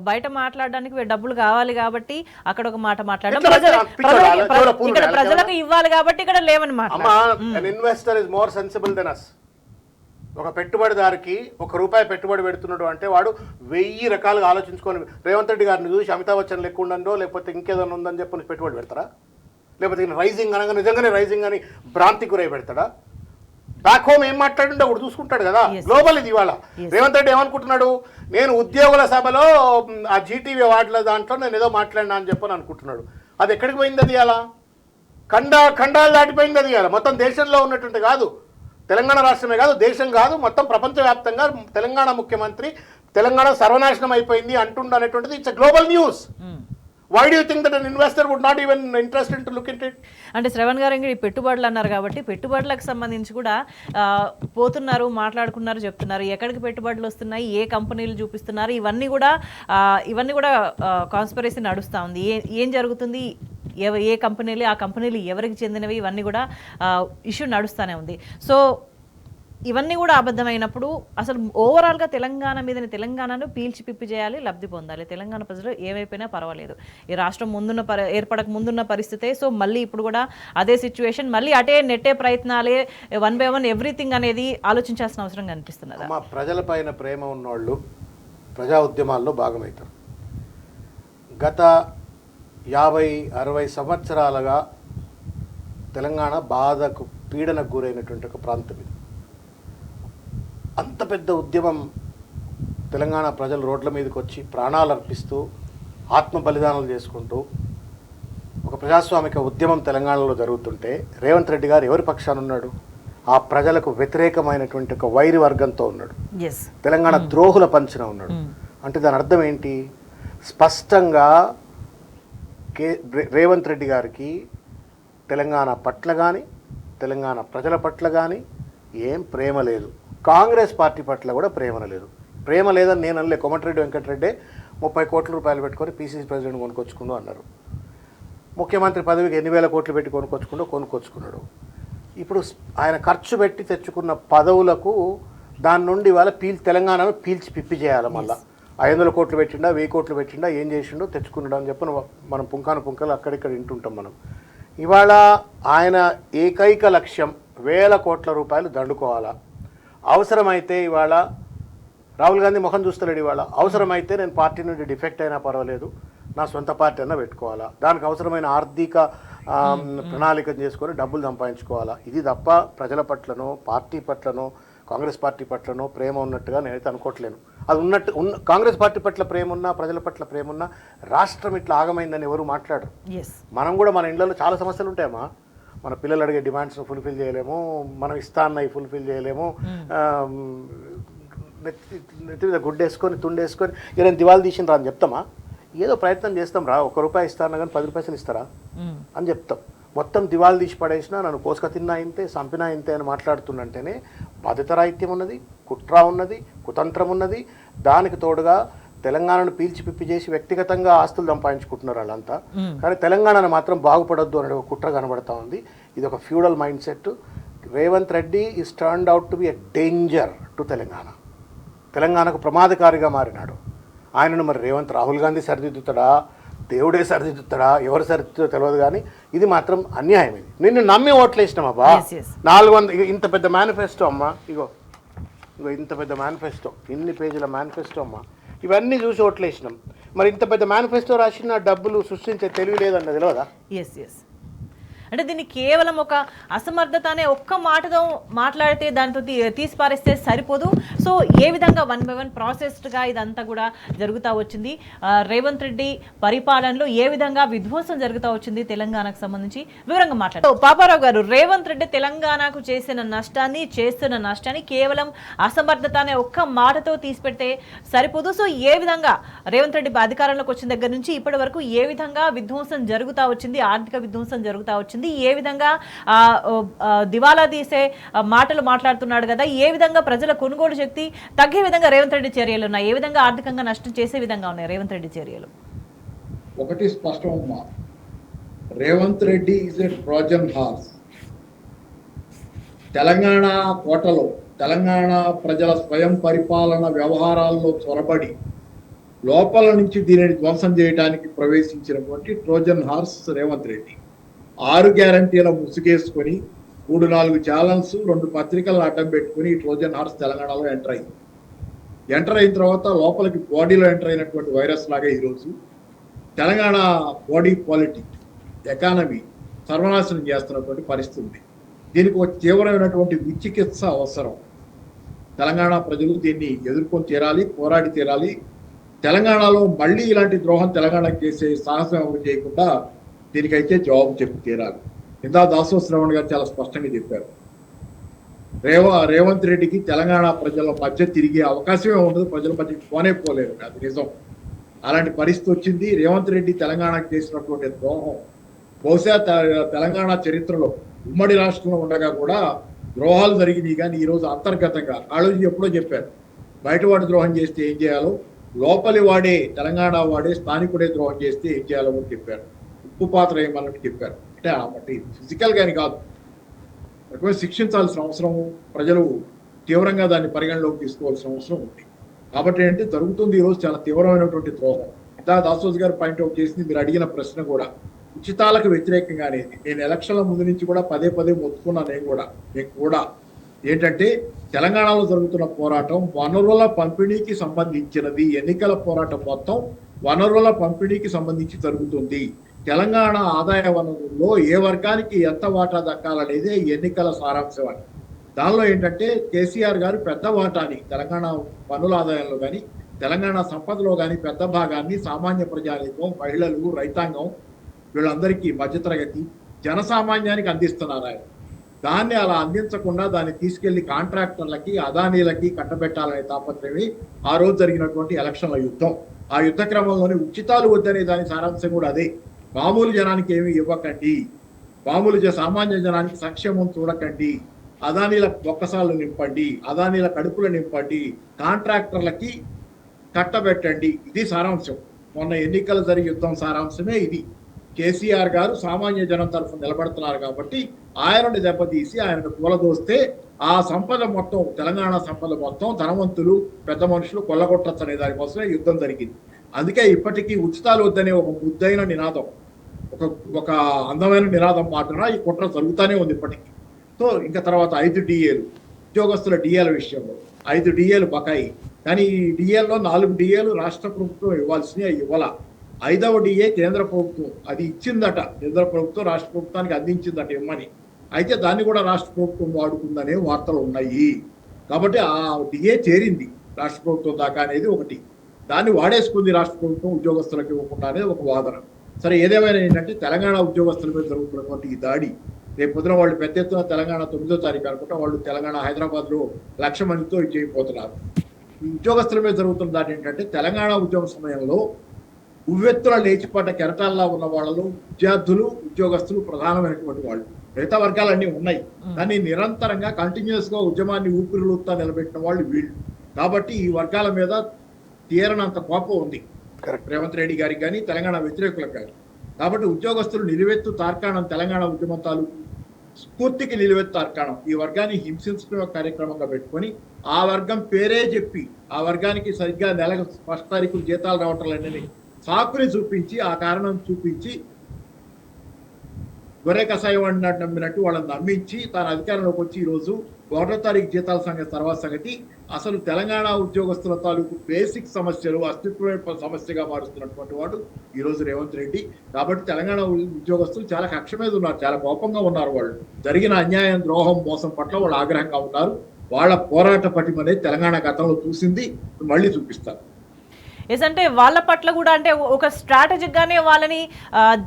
బయట మాట్లాడడానికి డబ్బులు కావాలి కాబట్టి అక్కడ ఒక మాట మాట్లాడడం, ఇక్కడ ప్రజలకు ఇవ్వాలి కాబట్టి ఇక్కడ లేవని మాట. Investor is more sensible then us. ఒక పెట్టుబడిదారికి ₹1 పెట్టుబడి పెడుతున్నాడు అంటే వాడు 1000 రకాలుగా ఆలోచించుకొని రేవంత్ రెడ్డి గారిని చూసి అమితాబ్ బచ్చన్ లెక్క ఉండో లేకపోతే ఇంకేదైనా ఉందని చెప్పి పెట్టుబడి పెడతారా? లేకపోతే రైజింగ్ అనగా నిజంగానే రైజింగ్ అని భ్రాంతి గురై పెడతాడా? బ్యాక్ హోమ్ ఏం మాట్లాడిండో ఒకటి చూసుకుంటాడు కదా. Yes. గ్లోబల్ ఇది ఇవాళ. Yes. రేవంత్ రెడ్డి ఏమనుకుంటున్నాడు, నేను ఉద్యోగుల సభలో ఆ జీటీవీ వార్డుల దాంట్లో నేను ఏదో మాట్లాడినా అని చెప్పని అనుకుంటున్నాడు. అది ఎక్కడికి పోయింది? అది అలా ఖండాలు దాటిపోయింది. అది అలా మొత్తం దేశంలో ఉన్నటువంటి కాదు, తెలంగాణ రాష్ట్రమే కాదు, దేశం కాదు, మొత్తం ప్రపంచవ్యాప్తంగా తెలంగాణ ముఖ్యమంత్రి తెలంగాణ సర్వనాశనం అయిపోయింది అంటుండ అనేటువంటిది it's global news. Why do you think that an investor would not even interested to look it it? అంటే శ్రవణ్ గారు ఇంకా ఈ పెట్టుబడులు అన్నారు కాబట్టి పెట్టుబడులకు సంబంధించి కూడా పోతున్నారు, మాట్లాడుకున్నారు, చెప్తున్నారు. ఎక్కడికి పెట్టుబడులు వస్తున్నాయి, ఏ కంపెనీలు చూపిస్తున్నారు, ఇవన్నీ కూడా కాన్స్పిరసీ నడుస్తూ ఉంది. ఏం జరుగుతుంది, ఏ కంపెనీలు, ఆ కంపెనీలు ఎవరికి చెందినవి, ఇవన్నీ కూడా ఇష్యూ నడుస్తూనే ఉంది. సో ఇవన్నీ కూడా అబద్ధమైనప్పుడు అసలు ఓవరాల్గా తెలంగాణ మీదని తెలంగాణను పీల్చి పిప్పి చేయాలి, లబ్ధి పొందాలి. తెలంగాణ ప్రజలు ఏమైపోయినా పర్వాలేదు. ఈ రాష్ట్రం ఏర్పడక ముందున్న పరిస్థితే. సో మళ్ళీ ఇప్పుడు కూడా అదే సిచ్యువేషన్, మళ్ళీ అటే నెట్టే ప్రయత్నాలే, 1 by 1 ఎవ్రీథింగ్ అనేది ఆలోచించాల్సిన అవసరం కనిపిస్తున్నది. మా ప్రజల పైన ప్రేమ ఉన్నవాళ్ళు ప్రజా ఉద్యమాల్లో భాగమవుతారు. గత 50-60 సంవత్సరాలుగా తెలంగాణ బాధకు పీడనకు గురైనటువంటి ఒక ప్రాంతం ఇది. అంత పెద్ద ఉద్యమం తెలంగాణ ప్రజలు రోడ్ల మీదకి వచ్చి ప్రాణాలు అర్పిస్తూ ఆత్మ బలిదానాలు చేసుకుంటూ ఒక ప్రజాస్వామిక ఉద్యమం తెలంగాణలో జరుగుతుంటే రేవంత్ రెడ్డి గారు ఎవరి పక్షాన ఉన్నాడు? ఆ ప్రజలకు వ్యతిరేకమైనటువంటి ఒక వైరి వర్గంతో ఉన్నాడు. తెలంగాణ ద్రోహుల పంచన ఉన్నాడు. అంటే దాని అర్థం ఏంటి? స్పష్టంగా రేవంత్ రెడ్డి గారికి తెలంగాణ పట్ల కానీ తెలంగాణ ప్రజల పట్ల కానీ ఏం ప్రేమ లేదు. కాంగ్రెస్ పార్టీ పట్ల కూడా ప్రేమ లేదని నేను అనలే. కోమటిరెడ్డి వెంకటరెడ్డి 30 కోట్ల రూపాయలు పెట్టుకొని పీసీసీ ప్రెసిడెంట్ కొనుక్కొచ్చుకుంటూ అన్నారు. ముఖ్యమంత్రి పదవికి 8,000 కోట్లు పెట్టి కొనుక్కొచ్చుకున్నాడు. ఇప్పుడు ఆయన ఖర్చు పెట్టి తెచ్చుకున్న పదవులకు దాని నుండి వాళ్ళ తెలంగాణను పీల్చి పిప్పి చేయాలి. మళ్ళీ 500 కోట్లు పెట్టిండా, 1000 కోట్లు పెట్టిండా, ఏం చేసిండో తెచ్చుకున్నాడు అని చెప్పి మనం పుంకాలు అక్కడిక్కడ వింటుంటాం మనం. ఇవాళ ఆయన ఏకైక లక్ష్యం 1000 కోట్ల రూపాయలు దండుకోవాలా. అవసరమైతే ఇవాళ రాహుల్ గాంధీ ముఖం చూస్తలేడు. ఇవాళ అవసరమైతే నేను పార్టీ నుండి డిఫెక్ట్ అయినా పర్వాలేదు, నా సొంత పార్టీ అయినా పెట్టుకోవాలా, దానికి అవసరమైన ఆర్థిక ప్రణాళిక చేసుకొని డబ్బులు సంపాదించుకోవాలా. ఇది తప్ప ప్రజల పట్లనో పార్టీ పట్లనో కాంగ్రెస్ పార్టీ పట్లనో ప్రేమ ఉన్నట్టుగా నేనైతే అనుకోవట్లేను. అది కాంగ్రెస్ పార్టీ పట్ల ప్రేమ ఉన్నా, ప్రజల పట్ల ప్రేమ ఉన్నా రాష్ట్రం ఇట్లా ఆగమైందని ఎవరు మాట్లాడరు. మనం కూడా మన ఇళ్లలో చాలా సమస్యలు ఉంటాయమ్మా. మన పిల్లలు అడిగే డిమాండ్స్ను ఫుల్ఫిల్ చేయలేము, మనం ఇస్తాన్నవి ఫుల్ఫిల్ చేయలేము. నెత్తి మీద గుడ్డేసుకొని తుండేసుకొని నేను దివాళి తీసిన రా అని చెప్తామా? ఏదో ప్రయత్నం చేస్తాం రా, ₹1 ఇస్తాను కానీ 10 రూపాయలు ఇస్తారా అని చెప్తాం. మొత్తం దివాళి తీసి పడేసినా, నన్ను పోసుక తిన్నా ఇంతే, చంపినా ఇంతే అని మాట్లాడుతుందంటేనే బాధ్యతారాహిత్యం ఉన్నది, కుట్ర ఉన్నది, కుతంత్రం ఉన్నది. దానికి తోడుగా తెలంగాణను పీల్చి పిప్పి చేసి వ్యక్తిగతంగా ఆస్తులు సంపాదించుకుంటున్నారు వాళ్ళంతా. కానీ తెలంగాణను మాత్రం బాగుపడొద్దు అనే ఒక కుట్ర కనబడతా ఉంది. ఇది ఒక feudal mind set. Revanth Reddy is turned out to be a danger to తెలంగాణకు ప్రమాదకారిగా మారినాడు. ఆయనను మరి రాహుల్ గాంధీ సరిదిద్దుతాడా, దేవుడే సరిదిద్దుతాడా, ఎవరు సరిదిద్దుతో తెలియదు. కానీ ఇది మాత్రం అన్యాయం. ఇది నిన్ను నమ్మి ఓట్లు వేసినాం అబ్బా. 400 ఇంత పెద్ద మేనిఫెస్టో అమ్మా, ఇగో ఇంత పెద్ద మేనిఫెస్టో, ఇన్ని పేజీల మేనిఫెస్టో అమ్మా. ఇవన్నీ చూసి ఓట్లు వేసినాం. మరి ఇంత పెద్ద మేనిఫెస్టో రాసిన డబ్బులు సృష్టించే తెలివి లేదన్నది తెలియదా? అంటే దీన్ని కేవలం ఒక అసమర్థత అనే ఒక్క మాటతో మాట్లాడితే దాంతో తీసిపారేస్తే సరిపోదు. సో ఏ విధంగా 1 by 1 ప్రాసెస్డ్గా ఇదంతా కూడా జరుగుతూ వచ్చింది. రేవంత్ రెడ్డి పరిపాలనలో ఏ విధంగా విధ్వంసం జరుగుతూ వచ్చింది తెలంగాణకు సంబంధించి వివరంగా మాట్లాడారు పాపారావు గారు. రేవంత్ రెడ్డి తెలంగాణకు చేస్తున్న నష్టాన్ని కేవలం అసమర్థత అనే ఒక్క మాటతో తీసిపెడితే సరిపోదు. సో ఏ విధంగా రేవంత్ రెడ్డి అధికారంలోకి వచ్చిన దగ్గర నుంచి ఇప్పటి వరకు ఏ విధంగా విధ్వంసం జరుగుతూ వచ్చింది, ఆర్థిక విధ్వంసం జరుగుతూ వచ్చింది, ఏ విధంగా దివాలా తీసే మాటలు మాట్లాడుతున్నాడు కదా, ఏ విధంగా ప్రజల కొనుగోలు శక్తి తగ్గే విధంగా రేవంత్ రెడ్డి చర్యలు ఉన్నాయి, ఏ విధంగా ఆర్థికంగా నష్టం చేసే విధంగా ఉన్నాయి రేవంత్ రెడ్డి చర్యలు? ఒకటి స్పష్టం, Revanth Reddy is a Trojan horse. Telangana కోటలో తెలంగాణ ప్రజల స్వయం పరిపాలన వ్యవహారాల్లో చొరబడి లోపల నుంచి దీనిని ధ్వంసం చేయడానికి ప్రవేశించినటువంటి ట్రోజన్ హార్స్ రేవంత్ రెడ్డి. 6 గ్యారంటీల ముసుగేసుకొని 3-4 ఛానల్స్ 2 పత్రికలను అడ్డం పెట్టుకుని ఈ ట్రోజన్ హార్స్ తెలంగాణలో ఎంటర్ అయిన తర్వాత లోపలికి బాడీలో ఎంటర్ అయినటువంటి వైరస్ లాగా ఈరోజు తెలంగాణ బాడీ పాలిటిక్స్ ఎకానమీ సర్వనాశనం చేస్తున్నటువంటి పరిస్థితి ఉంది. దీనికి ఒక తీవ్రమైనటువంటి విచికిత్స అవసరం. తెలంగాణ ప్రజలు దీన్ని ఎదుర్కొని తీరాలి, పోరాడి తీరాలి. తెలంగాణలో మళ్ళీ ఇలాంటి ద్రోహం తెలంగాణకు చేసే సాహసం ఎవరు చేయకుండా దీనికైతే జవాబు చెప్పి తీరాలి. ఇందా దాసో శ్రవణ్ గారు చాలా స్పష్టంగా చెప్పారు. రేవంత్ రెడ్డికి తెలంగాణ ప్రజల మధ్య తిరిగే అవకాశమే ఉండదు, ప్రజల మధ్య పోలేరు, అది నిజం. అలాంటి పరిస్థితి వచ్చింది. రేవంత్ రెడ్డి తెలంగాణకు చేసినటువంటి ద్రోహం బహుశా తెలంగాణ చరిత్రలో ఉమ్మడి రాష్ట్రంలో ఉండగా కూడా ద్రోహాలు జరిగినాయి. కానీ ఈరోజు అంతర్గతంగా ఆలోచి ఎప్పుడో చెప్పారు, బయటవాడి ద్రోహం చేస్తే ఏం చేయాలో, లోపలి వాడే తెలంగాణ వాడే స్థానికుడే ద్రోహం చేస్తే ఏం చేయాలో కూడా చెప్పారు. ఉప్పు పాత్ర ఏమన్నట్టు చెప్పారు. అంటే ఫిజికల్ గాని కాదు, శిక్షించాల్సిన అవసరం, ప్రజలు తీవ్రంగా దాన్ని పరిగణలోకి తీసుకోవాల్సిన అవసరం ఉంది. కాబట్టి ఏంటంటే జరుగుతుంది ఈరోజు చాలా తీవ్రమైనటువంటి ద్రోహం. ఇందా దాసోజ్ గారు పాయింట్అవుట్ చేసింది, మీరు అడిగిన ప్రశ్న కూడా ఉచితాలకు వ్యతిరేకంగానే. నేను ఎలక్షన్ల ముందు నుంచి కూడా పదే మొత్తుకున్నాను. నేను కూడా ఏంటంటే తెలంగాణలో జరుగుతున్న పోరాటం వనరుల పంపిణీకి సంబంధించినది. ఎన్నికల పోరాటం మొత్తం వనరుల పంపిణీకి సంబంధించి జరుగుతుంది. తెలంగాణ ఆదాయ వనరుల్లో ఏ వర్గానికి ఎంత వాటా దక్కాలనేదే ఎన్నికల సారాంశం అని. దానిలో ఏంటంటే కేసీఆర్ గారు పెద్ద వాటాని తెలంగాణ పన్నుల ఆదాయంలో కానీ తెలంగాణ సంపదలో కానీ పెద్ద భాగాన్ని సామాన్య ప్రజానీకం, మహిళలు, రైతాంగం వీళ్ళందరికీ మధ్యతరగతి జనసామాన్యానికి అందిస్తున్నారు ఆయన. దాన్ని అలా అందించకుండా దాన్ని తీసుకెళ్లి కాంట్రాక్టర్లకి, అదానీలకి కట్టబెట్టాలనే తాపత్రమే ఆ రోజు జరిగినటువంటి ఎలక్షన్ల యుద్ధం. ఆ యుద్ధ క్రమంలోనే ఉచితాలు వద్దనే దాని సారాంశం కూడా అదే. మామూలు జనానికి ఏమి ఇవ్వకండి, సామాన్య జనానికి సంక్షేమం చూడకండి, అదానీల బొక్కసాలు నింపండి, అదానీల కడుపులు నింపండి, కాంట్రాక్టర్లకి కట్టబెట్టండి. ఇది సారాంశం. మొన్న ఎన్నికలు జరిగే యుద్ధం సారాంశమే ఇది. కేసీఆర్ గారు సామాన్య జనం తరఫున నిలబడుతున్నారు కాబట్టి ఆయనను దెబ్బతీసి ఆయనను కూలదోస్తే ఆ సంపద మొత్తం, తెలంగాణ సంపద మొత్తం ధనవంతులు, పెద్ద మనుషులు కొల్లగొట్టచ్చు అనే దానికోసమే యుద్ధం జరిగింది. అందుకే ఇప్పటికీ ఉచితాలు వద్దనే ఒక ముద్దైన నినాదం, ఒక అందమైన నినాదం మాత్రమే ఈ కుట్ర జరుగుతూనే ఉంది ఇప్పటికీ. సో ఇంకా తర్వాత 5 DAలు, ఉద్యోగస్తుల DAల విషయంలో 5 DAలు బకాయి. కానీ ఈ DAల్లో 4 DAలు రాష్ట్ర ప్రభుత్వం ఇవ్వాల్సినవి ఇవ్వాల. 5వ DA కేంద్ర ప్రభుత్వం అది ఇచ్చిందట. కేంద్ర ప్రభుత్వం రాష్ట్ర ప్రభుత్వానికి అందించిందట ఇమ్మని. అయితే దాన్ని కూడా రాష్ట్ర ప్రభుత్వం వాడుకుందనే వార్తలు ఉన్నాయి. కాబట్టి ఆ DA చేరింది రాష్ట్ర ప్రభుత్వం దాకా అనేది ఒకటి. దాన్ని వాడేసుకుంది రాష్ట్ర ప్రభుత్వం ఉద్యోగస్తులకు ఇవ్వకుండా అనేది ఒక వాదన. సరే, ఏదేమైనా ఏంటంటే తెలంగాణ ఉద్యోగస్తుల మీద జరుగుతున్నటువంటి ఈ దాడి రేపు పొద్దున వాళ్ళు పెద్ద ఎత్తున తెలంగాణ 9వ తారీఖు అనుకుంటా వాళ్ళు తెలంగాణ హైదరాబాద్లో 1,00,000 మందితో ఇది చేయబోతున్నారు. ఈ ఉద్యోగస్తుల మీద జరుగుతున్న దాడి ఏంటంటే తెలంగాణ ఉద్యమ సమయంలో ఉవ్వెత్తుల లేచిపడ్డ కెరటాల్లో ఉన్న వాళ్ళలో విద్యార్థులు, ఉద్యోగస్తులు ప్రధానమైనటువంటి వాళ్ళు. మిగతా వర్గాలన్నీ ఉన్నాయి, కానీ నిరంతరంగా కంటిన్యూస్ గా ఉద్యమాన్ని ఊపిరిలుతా నిలబెట్టిన వాళ్ళు వీళ్ళు. కాబట్టి ఈ వర్గాల మీద తీరనంత కోపం ఉంది రేవంత్ రెడ్డి గారికి కానీ తెలంగాణ వ్యతిరేకులకు కానీ. కాబట్టి ఉద్యోగస్తులు నిలువెత్తు తార్కాణం, తెలంగాణ ఉద్యమం తాలూకు స్ఫూర్తికి నిలువెత్తు తార్కాణం ఈ వర్గాన్ని హింసించడం కార్యక్రమంగా పెట్టుకొని ఆ వర్గం పేరే చెప్పి ఆ వర్గానికి సరిగ్గా నెలకు 1వ తారీఖు జీతాలు రావటం అనేది సాకుని చూపించి, ఆ కారణం చూపించి గొర్రె కషాయం అన్నట్టు నమ్మినట్టు వాళ్ళని నమ్మించి తాను అధికారంలోకి వచ్చి ఈరోజు 1వ తారీఖు జీతాల సంగతి తర్వాత సంగతి అసలు తెలంగాణ ఉద్యోగస్తుల తాలూకు బేసిక్ సమస్యలు అస్తిత్వ సమస్యగా మారుస్తున్నటువంటి వాడు ఈరోజు రేవంత్ రెడ్డి. కాబట్టి తెలంగాణ ఉద్యోగస్తులు చాలా కక్ష మీద ఉన్నారు, చాలా కోపంగా ఉన్నారు. వాళ్ళు జరిగిన అన్యాయం, ద్రోహం, మోసం పట్ల వాళ్ళు ఆగ్రహంగా ఉన్నారు. వాళ్ళ పోరాట పటిమనే తెలంగాణ గతంలో చూసింది, మళ్ళీ చూపిస్తారు. ఎస్, అంటే వాళ్ళ పట్ల కూడా అంటే ఒక స్ట్రాటజిక్ గానే వాళ్ళని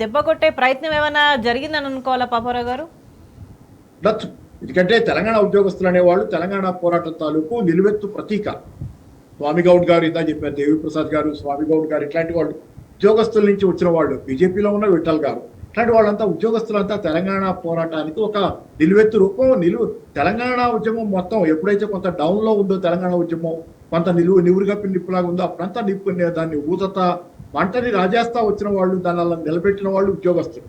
దెబ్బ కొట్టే ప్రయత్నం ఏమైనా జరిగిందని అనుకోవాలా పాపారావు గారు? ఉండొచ్చు. ఎందుకంటే తెలంగాణ ఉద్యోగస్తులు అనేవాళ్ళు తెలంగాణ పోరాటం తాలూకు నిలువెత్తు ప్రతీక. స్వామిగౌడ్ గారు ఇందా చెప్పారు, దేవిప్రసాద్ గారు, స్వామిగౌడ్ గారు ఇట్లాంటి వాళ్ళు ఉద్యోగస్తుల నుంచి వచ్చిన వాళ్ళు, బీజేపీలో ఉన్న విఠల్ గారు, ఇట్లాంటి వాళ్ళంతా ఉద్యోగస్తులంతా తెలంగాణ పోరాటానికి ఒక నిలువెత్తు రూపం. తెలంగాణ ఉద్యమం మొత్తం ఎప్పుడైతే కొంత డౌన్ లో ఉందో తెలంగాణ ఉద్యమం, కొంత నివురుగప్పి నిప్పులాగా ఉందో అప్పుడంతా నిప్పు దాన్ని ఊదత మంటని రాజేస్తా వచ్చిన వాళ్ళు, దాన్ని అలా నిలబెట్టిన వాళ్ళు ఉద్యోగస్తులు.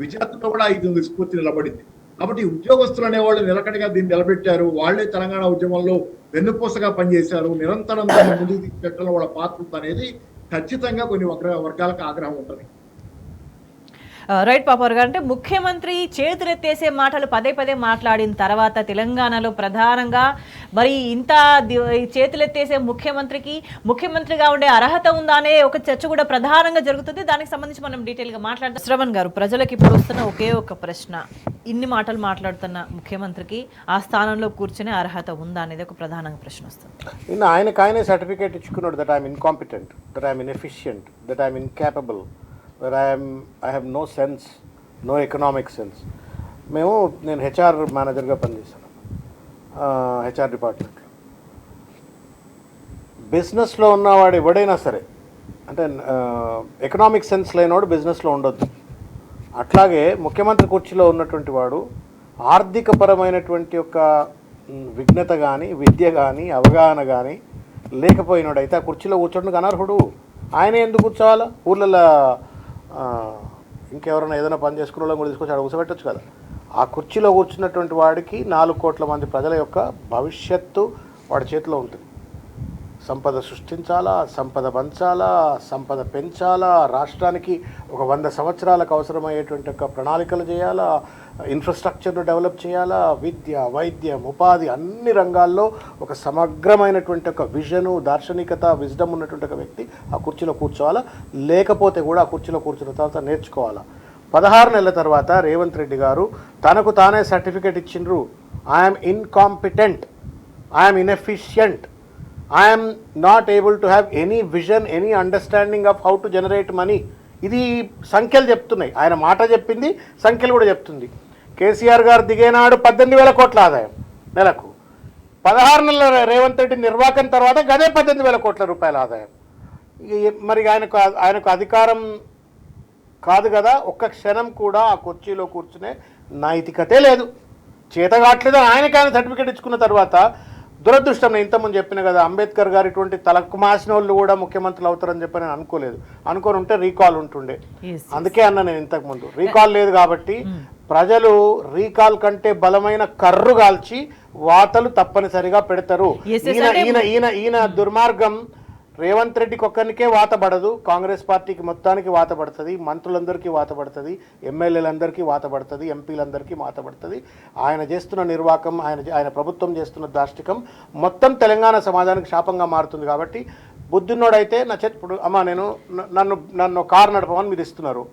విద్యార్థుల్లో కూడా ఇది స్ఫూర్తి నిలబడింది. కాబట్టి ఉద్యోగస్తులు అనేవాళ్ళు నిలకడగా దీన్ని నిలబెట్టారు. వాళ్లే తెలంగాణ ఉద్యమంలో వెన్నుపూసగా పనిచేశారు. నిరంతరం దాన్ని ముందుకు తీసుకెట్టడంలో వాళ్ళ పాత్ర అనేది ఖచ్చితంగా కొన్ని వర్గాలకు ఆగ్రహం ఉంటుంది. రైట్ పాపారావు గారు, అంటే ముఖ్యమంత్రి చేతులెత్తేసే మాటలు పదే మాట్లాడిన తర్వాత తెలంగాణలో ప్రధానంగా మరి ఇంత చేతులెత్తేసే ముఖ్యమంత్రిగా ఉండే అర్హత ఉందా అనే ఒక చర్చ కూడా ప్రధానంగా జరుగుతుంది. దానికి సంబంధించి మనం డీటెయిల్గా మాట్లాడదాం. శ్రవణ్ గారు, ప్రజలకు ఇప్పుడు వస్తున్న ఒకే ఒక ప్రశ్న, ఇన్ని మాటలు మాట్లాడుతున్న ముఖ్యమంత్రికి ఆ స్థానంలో కూర్చునే అర్హత ఉందా అనేది ఒక ప్రధానంగా ప్రశ్న వస్తుంది. నిన్న ఆయనే సర్టిఫికేట్ ఇచ్చుకున్నాడు that I'm incompetent, that I'm inefficient, that I'm incapable, that I have no sense, no economic sense. నేను హెచ్ఆర్ మేనేజర్గా పనిచేశాను, హెచ్ఆర్ డిపార్ట్మెంట్లో. బిజినెస్లో ఉన్నవాడు ఎవడైనా సరే, అంటే ఎకనామిక్ సెన్స్ లేనివాడు బిజినెస్లో ఉండొద్దు. అట్లాగే ముఖ్యమంత్రి కుర్చీలో ఉన్నటువంటి వాడు ఆర్థికపరమైనటువంటి యొక్క విఘ్నత కానీ, విద్య కానీ, అవగాహన కానీ లేకపోయినాడైతే ఆ కుర్చీలో కూర్చోడానికి అనర్హుడు. ఆయన ఎందుకు కూర్చోవాలా? ఊళ్ళల్లో ఇంకెవరైనా ఏదైనా పని చేసుకునే వాళ్ళని కూడా తీసుకొచ్చి ఆడ కూర్చోబెట్టచ్చు కదా. ఆ కుర్చీలో కూర్చున్నటువంటి వాడికి 4 కోట్ల మంది ప్రజల యొక్క భవిష్యత్తు వాడి చేతిలో ఉంటుంది. సంపద సృష్టించాలా, సంపద పంచాలా, సంపద పెంచాలా, రాష్ట్రానికి ఒక 100 సంవత్సరాలకు అవసరమయ్యేటువంటి ఒక ప్రణాళికలు చేయాలా, ఇన్ఫ్రాస్ట్రక్చర్ను డెవలప్ చేయాలా, విద్య, వైద్యం, ఉపాధి అన్ని రంగాల్లో ఒక సమగ్రమైనటువంటి ఒక విజను, దార్శనికత, విజ్డమ్ ఉన్నటువంటి ఒక వ్యక్తి ఆ కుర్చీలో కూర్చోవాలా. లేకపోతే కూడా ఆ కుర్చీలో కూర్చున్న తర్వాత నేర్చుకోవాలా. 16 నెలల తర్వాత రేవంత్ రెడ్డి గారు తనకు తానే సర్టిఫికేట్ ఇచ్చిండ్రు. I'm incompetent, I'm inefficient, I'm not able to have any vision, any understanding of how to generate money. ఇది సంఖ్యలు చెప్తున్నాయి. ఆయన మాట చెప్పింది, సంఖ్యలు కూడా చెప్తుంది. కేసీఆర్ గారు దిగేనాడు 18,000 కోట్ల ఆదాయం నెలకు. 16 నెలల రేవంత్ రెడ్డి నిర్వాకం తర్వాత గదే 18,000 కోట్ల రూపాయల ఆదాయం. మరి ఆయనకు అధికారం కాదు కదా, ఒక్క క్షణం కూడా ఆ కుర్చీలో కూర్చునే నైతికతే లేదు, చేతగాట్లేదు. ఆయన సర్టిఫికేట్ ఇచ్చుకున్న తర్వాత దురదృష్టం, నేను ఇంతకుముందు చెప్పిన కదా, అంబేద్కర్ గారు ఇటువంటి తలకు మాసిన వాళ్ళు కూడా ముఖ్యమంత్రులు అవుతారని చెప్పి నేను అనుకోలేదు. అనుకొని ఉంటే రీకాల్ ఉంటుండే. అందుకే అన్న నేను ఇంతకుముందు రీకాల్ లేదు కాబట్టి ప్రజలు రీకాల్ కంటే బలమైన కర్రు కాల్చి వాతలు తప్పనిసరిగా పెడతారు. ఈయన దుర్మార్గం రేవంత్ రెడ్డికి ఒక్కరికే వాత పడదు, కాంగ్రెస్ పార్టీకి మొత్తానికి వాత పడుతుంది, మంత్రులందరికీ వాత పడుతుంది, ఎమ్మెల్యేలందరికీ వాత పడుతుంది, ఎంపీలందరికీ వాత పడుతుంది. ఆయన చేస్తున్న నిర్వాకం, ఆయన ప్రభుత్వం చేస్తున్న దాష్టికం మొత్తం తెలంగాణ సమాజానికి శాపంగా మారుతుంది. కాబట్టి బుద్ధిన్నోడైతే ఇప్పుడు అమ్మ నన్ను కారు నడపమని మీరు ఇస్తున్నారు,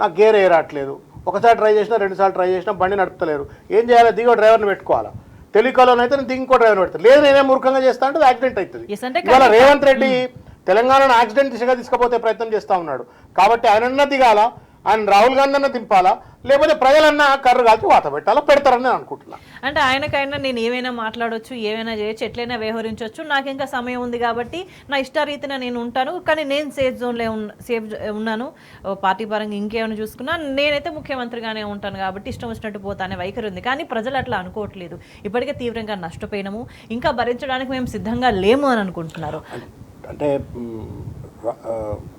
నాకు గేర్ రావట్లేదు, ఒకసారి ట్రై చేసినా 2 సార్లు ట్రై చేసినా బండి నడుపుతలేరు, ఏం చేయాలి? దిగో డ్రైవర్ని పెట్టుకోవాలా. టెలికాల్లో అయితే నేను ఇంకో డ్రైవర్ పెడతాను, లేదు నేనే మూర్ఖంగా చేస్తా అంటే యాక్సిడెంట్ అవుతుంది. ఇవాళ రేవంత్ రెడ్డి తెలంగాణను యాక్సిడెంట్ దిశగా తీసుకుపోతే ప్రయత్నం చేస్తూ ఉన్నాడు. కాబట్టి ఆయనన్నా దిగాల, ఆయన రాహుల్ గాంధీ అన్న దింపాలా, లేకపోతే ప్రజలన్నా కర్రు కాల్చి వాత పెట్టాలా, పెడతారని నేను అనుకుంటున్నా. అంటే ఆయనకైనా నేను ఏమైనా మాట్లాడొచ్చు, ఏమైనా చేయొచ్చు, ఎట్లయినా వ్యవహరించవచ్చు, నాకు ఇంకా సమయం ఉంది కాబట్టి నా ఇష్టారీతిన నేను ఉంటాను, కానీ నేను సేఫ్ ఉన్నాను, పార్టీ పరంగా ఇంకేమైనా చూసుకున్నా నేనైతే ముఖ్యమంత్రిగానే ఉంటాను కాబట్టి ఇష్టం వచ్చినట్టు పోతానే వైఖరి ఉంది. కానీ ప్రజలు అట్లా అనుకోవట్లేదు. ఇప్పటికే తీవ్రంగా నష్టపోయినాము, ఇంకా భరించడానికి మేము సిద్ధంగా లేము అని అనుకుంటున్నారు. అంటే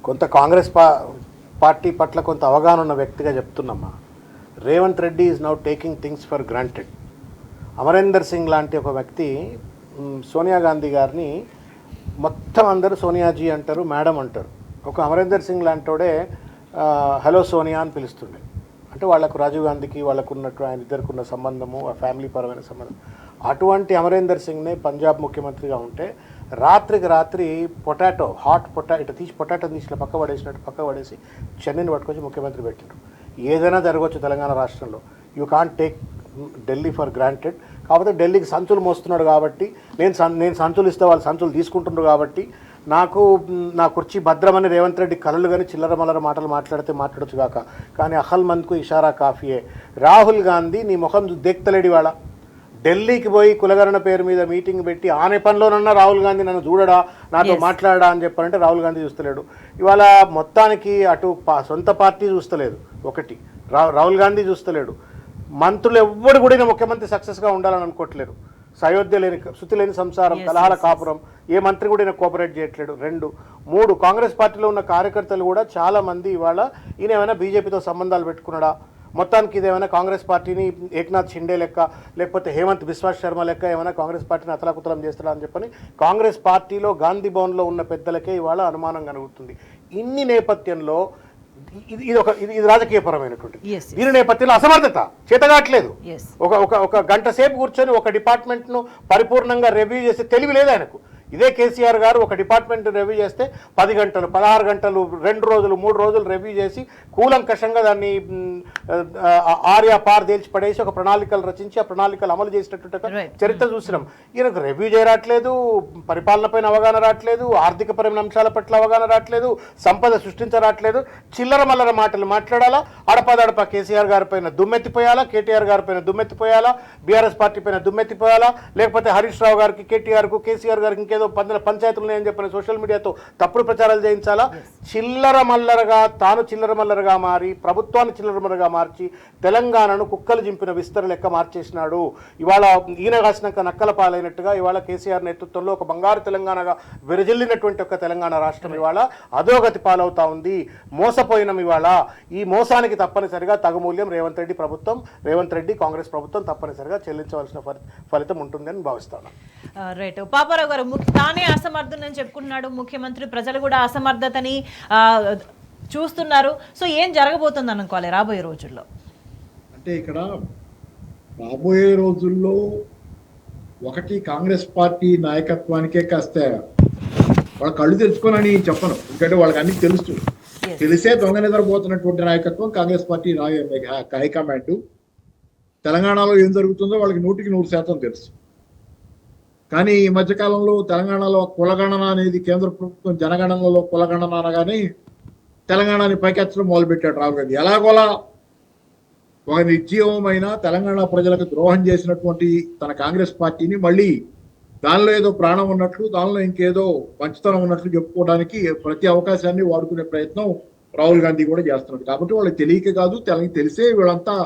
కొంత కాంగ్రెస్ పార్టీ పట్ల కొంత అవగాహన ఉన్న వ్యక్తిగా చెప్తున్నామ్మా. Revanth Reddy is now taking things for granted. Amarinder Singh లాంటి ఒక వ్యక్తి సోనియా గాంధీ గారిని మొత్తం అందరూ సోనియాజీ అంటారు, మేడం అంటారు. ఒక అమరేందర్ సింగ్ లాంటోడే హలో సోనియా అని పిలుస్తుండే. అంటే వాళ్ళకు రాజీవ్ గాంధీకి వాళ్ళకు ఉన్నట్టు ఆయన ఇద్దరికి ఉన్న సంబంధము, ఆ ఫ్యామిలీ పరమైన సంబంధం. అటువంటి అమరేందర్ సింగ్నే పంజాబ్ ముఖ్యమంత్రిగా ఉంటే రాత్రికి రాత్రి హాట్ పొటాటో తీసి పక్క పడేసి చెన్నైని పట్టుకొచ్చి ముఖ్యమంత్రి పెట్టారు. ఏదైనా జరగవచ్చు తెలంగాణ రాష్ట్రంలో. You can't take Delhi for granted. కాకపోతే ఢిల్లీకి సంచులు మోస్తున్నాడు కాబట్టి, నేను సంచులు ఇస్తే వాళ్ళు సంచులు తీసుకుంటున్నారు కాబట్టి నా కుర్చీ భద్రమని రేవంత్ రెడ్డి కలలు కానీ చిల్లర మల్లర మాటలు మాట్లాడచ్చు కాక, కానీ అహల్ మంద్కు ఇషారా కాఫీయే. రాహుల్ గాంధీ నీ ముఖం దేక్తలేడు. వాళ్ళ ఢిల్లీకి పోయి కులగరణ పేరు మీద మీటింగ్ పెట్టి ఆ నెపంలోనన్నా రాహుల్ గాంధీ నన్ను చూడడా, నాతో మాట్లాడా అని చెప్పారంటే రాహుల్ గాంధీ చూస్తలేడు. ఇవాళ మొత్తానికి అటు సొంత పార్టీ చూస్తలేదు, ఒకటి రాహుల్ గాంధీ చూస్తలేడు. మంత్రులు ఎవ్వడు కూడా ముఖ్యమంత్రి సక్సెస్గా ఉండాలని అనుకోవట్లేరు. సయోధ్య లేని, శృతి లేని సంసారం, కలహాల కాపురం, ఏ మంత్రి కూడా కోఆపరేట్ చేయట్లేడు. 2, 3 కాంగ్రెస్ పార్టీలో ఉన్న కార్యకర్తలు కూడా చాలామంది ఇవాళ ఈయన ఏమైనా బీజేపీతో సంబంధాలు పెట్టుకున్నాడా, మొత్తానికి ఇదేమైనా కాంగ్రెస్ పార్టీని ఏక్నాథ్ షిండే లెక్క, లేకపోతే హేమంత్ బిశ్వాస్ శర్మ లెక్క ఏమైనా కాంగ్రెస్ పార్టీని అతలాకుతలం చేస్తాడా అని చెప్పని కాంగ్రెస్ పార్టీలో గాంధీ భవన్లో ఉన్న పెద్దలకే ఇవాళ అనుమానం కలుగుతుంది. ఇన్ని నేపథ్యంలో ఇది రాజకీయపరమైనటువంటి దీని నేపథ్యంలో అసమర్థత, చేతగాట్లేదు. ఒక గంట సేపు కూర్చొని ఒక డిపార్ట్మెంట్ను పరిపూర్ణంగా రివ్యూ చేసే తెలివి లేదు ఆయనకు. ఇదే కేసీఆర్ గారు ఒక డిపార్ట్మెంట్ రివ్యూ చేస్తే 10 గంటలు 16 గంటలు 2 రోజులు 3 రోజులు రివ్యూ చేసి కూలంకషంగా దాన్ని ఆర్యా పార్ తేల్చి పడేసి ఒక ప్రణాళికలు రచించి ఆ ప్రణాళికలు అమలు చేసినటువంటి చరిత్ర చూసినాం. ఈయనకు రివ్యూ చేయరాట్లేదు, పరిపాలన పైన అవగాహన రావట్లేదు, ఆర్థిక పరమైన అంశాల పట్ల అవగాహన రావట్లేదు, సంపద సృష్టించరాట్లేదు, చిల్లర మల్లర మాటలు మాట్లాడాలా, అడపదడప కేసీఆర్ గారి పైన దుమ్మెత్తిపోయాలా, కేటీఆర్ గారి పైన దుమ్మెత్తిపోయాలా, బీఆర్ఎస్ పార్టీ పైన దుమ్మెత్తిపోయాలా, లేకపోతే హరీష్ రావు గారికి కేటీఆర్కు కేసీఆర్ గారికి ఇంకేదో పంచాయతీలు ఉన్నాయని చెప్పిన సోషల్ మీడియాతో తప్పుడు ప్రచారాలు చేయించాలా, చిల్లర మల్లరగా తాను చిల్లర మల్లరగా మారి ప్రభుత్వాన్ని చిల్లర మల్లరగా మార్చి తెలంగాణను కుక్కలు జింపిన విస్తర లెక్క మార్చేసినాడు. ఇవాళ ఈయన కాసినాక నక్కల పాలైనట్టుగా ఇవాళ కేసీఆర్ నేతృత్వంలో ఒక బంగారు తెలంగాణగా విరజిల్లినటువంటి ఒక తెలంగాణ రాష్ట్రం ఇవాళ అధోగతి పాలవుతా ఉంది. మోసపోయినాం. ఇవాళ ఈ మోసానికి తప్పనిసరిగా తగుమూల్యం రేవంత్ రెడ్డి ప్రభుత్వం, రేవంత్ రెడ్డి కాంగ్రెస్ ప్రభుత్వం తప్పనిసరిగా చెల్లించవలసిన ఫలితం ఉంటుందని భావిస్తాను. రైట్. పాపారావు గారు, తానే అసమర్థునని చెప్పుకుంటున్నాడు ముఖ్యమంత్రి, ప్రజలు కూడా అసమర్థతని చూస్తున్నారు. సో ఏం జరగబోతుంది అనుకోవాలి రాబోయే రోజుల్లో? అంటే ఇక్కడ రాబోయే రోజుల్లో ఒకటి కాంగ్రెస్ పార్టీ నాయకత్వానికే కాస్త వాళ్ళ కళ్ళు తెరుచుకోనని చెప్పను, ఎందుకంటే వాళ్ళకి అన్ని తెలుసు. తెలిసే దొంగ నిద్రపోతున్నటువంటి నాయకత్వం కాంగ్రెస్ పార్టీ హైకమాండ్. తెలంగాణలో ఏం జరుగుతుందో వాళ్ళకి 100% తెలుసు. కానీ ఈ మధ్యకాలంలో తెలంగాణలో కులగణన అనేది కేంద్ర ప్రభుత్వం జనగణనలో కులగణన అనగానే తెలంగాణని పైకెత్తడం మొదలుపెట్టాడు రాహుల్ గాంధీ. ఎలాగోలా ఒక నిర్జీవమైన తెలంగాణ ప్రజలకు ద్రోహం చేసినటువంటి తన కాంగ్రెస్ పార్టీని మళ్ళీ దానిలో ఏదో ప్రాణం ఉన్నట్లు, దానిలో ఇంకేదో మంచితనం ఉన్నట్లు చెప్పుకోవడానికి ప్రతి అవకాశాన్ని వాడుకునే ప్రయత్నం రాహుల్ గాంధీ కూడా చేస్తున్నాడు. కాబట్టి వాళ్ళకి తెలియక కాదు, తెలిసే వీళ్ళంతా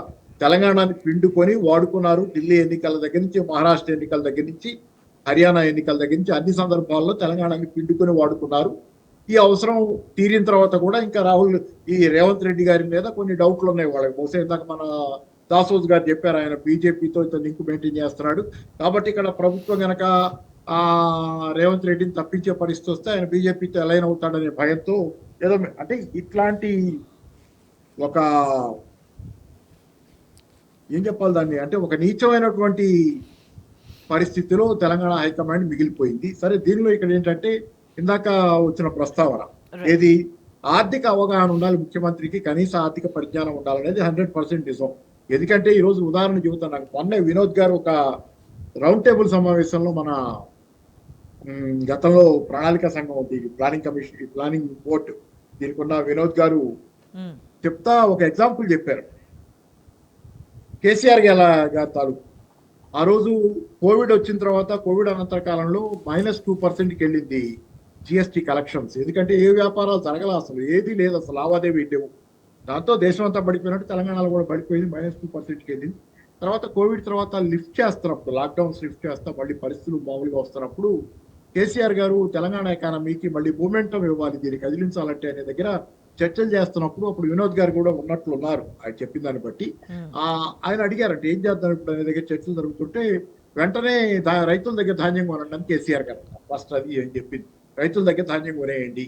తెలంగాణని పిండుకొని వాడుకున్నారు. ఢిల్లీ ఎన్నికల దగ్గర నుంచి, మహారాష్ట్ర ఎన్నికల దగ్గర నుంచి, హర్యానా ఎన్నికల దగ్గర నుంచి అన్ని సందర్భాల్లో తెలంగాణని పిండుకొని వాడుకున్నారు. ఈ అవసరం తీరిన తర్వాత కూడా ఇంకా ఈ రేవంత్ రెడ్డి గారి మీద కొన్ని డౌట్లు ఉన్నాయి వాళ్ళకి. బహుశా ఇందాక మన దాసోజ్ గారు చెప్పారు, ఆయన బీజేపీతో లింక్ మెయింటైన్ చేస్తున్నాడు. కాబట్టి ఇక్కడ ప్రభుత్వం కనుక రేవంత్ రెడ్డిని తప్పించే పరిస్థితి వస్తే ఆయన బీజేపీతో అలైన్ అవుతాడనే భయంతో ఏదో అంటే ఇట్లాంటి ఒక ఏం చెప్పాలి దాన్ని, అంటే ఒక నీచమైనటువంటి పరిస్థితిలో తెలంగాణ హైకమాండ్ మిగిలిపోయింది. సరే, దీనిలో ఇక్కడ ఏంటంటే ఇందాక వచ్చిన ప్రస్తావన ఏది, ఆర్థిక అవగాహన ఉండాలి ముఖ్యమంత్రికి, కనీస ఆర్థిక పరిజ్ఞానం ఉండాలనేది 100% నిజం. ఎందుకంటే ఈరోజు ఉదాహరణ చెబుతాను. నాకు మొన్నే వినోద్ గారు ఒక రౌండ్ టేబుల్ సమావేశంలో మన గతంలో ప్రణాళిక సంఘం ఉంది, ప్లానింగ్ కమిషన్, ప్లానింగ్ బోర్డు, దీనికి ఉన్న వినోద్ గారు చెప్తా ఒక ఎగ్జాంపుల్ చెప్పారు. కేసీఆర్ గారి తాలూకు ఆ రోజు కోవిడ్ వచ్చిన తర్వాత, కోవిడ్ అనంతర కాలంలో -2%కి వెళ్ళింది జిఎస్టీ కలెక్షన్స్. ఎందుకంటే ఏ వ్యాపారాలు జరగల, అసలు ఏది లేదు, అసలు లావాదేవీ లేవు. దాంతో దేశం అంతా పడిపోయినట్టు తెలంగాణలో కూడా పడిపోయింది, -2%కి వెళ్ళింది. తర్వాత కోవిడ్ తర్వాత లిఫ్ట్ చేస్తున్నప్పుడు, లాక్డౌన్స్ లిఫ్ట్ చేస్తా మళ్ళీ పరిస్థితులు మామూలుగా వస్తున్నప్పుడు కేసీఆర్ గారు తెలంగాణ ఎకానమీకి మళ్ళీ మూమెంటం ఇవ్వాలి, దీన్ని కదిలించాలంటే అనే దగ్గర చర్చలు చేస్తున్నప్పుడు అప్పుడు వినోద్ గారు కూడా ఉన్నట్లున్నారు. ఆయన చెప్పిన దాన్ని బట్టి ఆయన అడిగారంటే ఏం చేద్దాం ఇప్పుడు అనే దగ్గర చర్చలు జరుగుతుంటే వెంటనే రైతుల దగ్గర ధాన్యం కొనండి అని కేసీఆర్ గారు ఫస్ట్ అది అని చెప్పింది. రైతుల దగ్గర ధాన్యం కొనేయండి.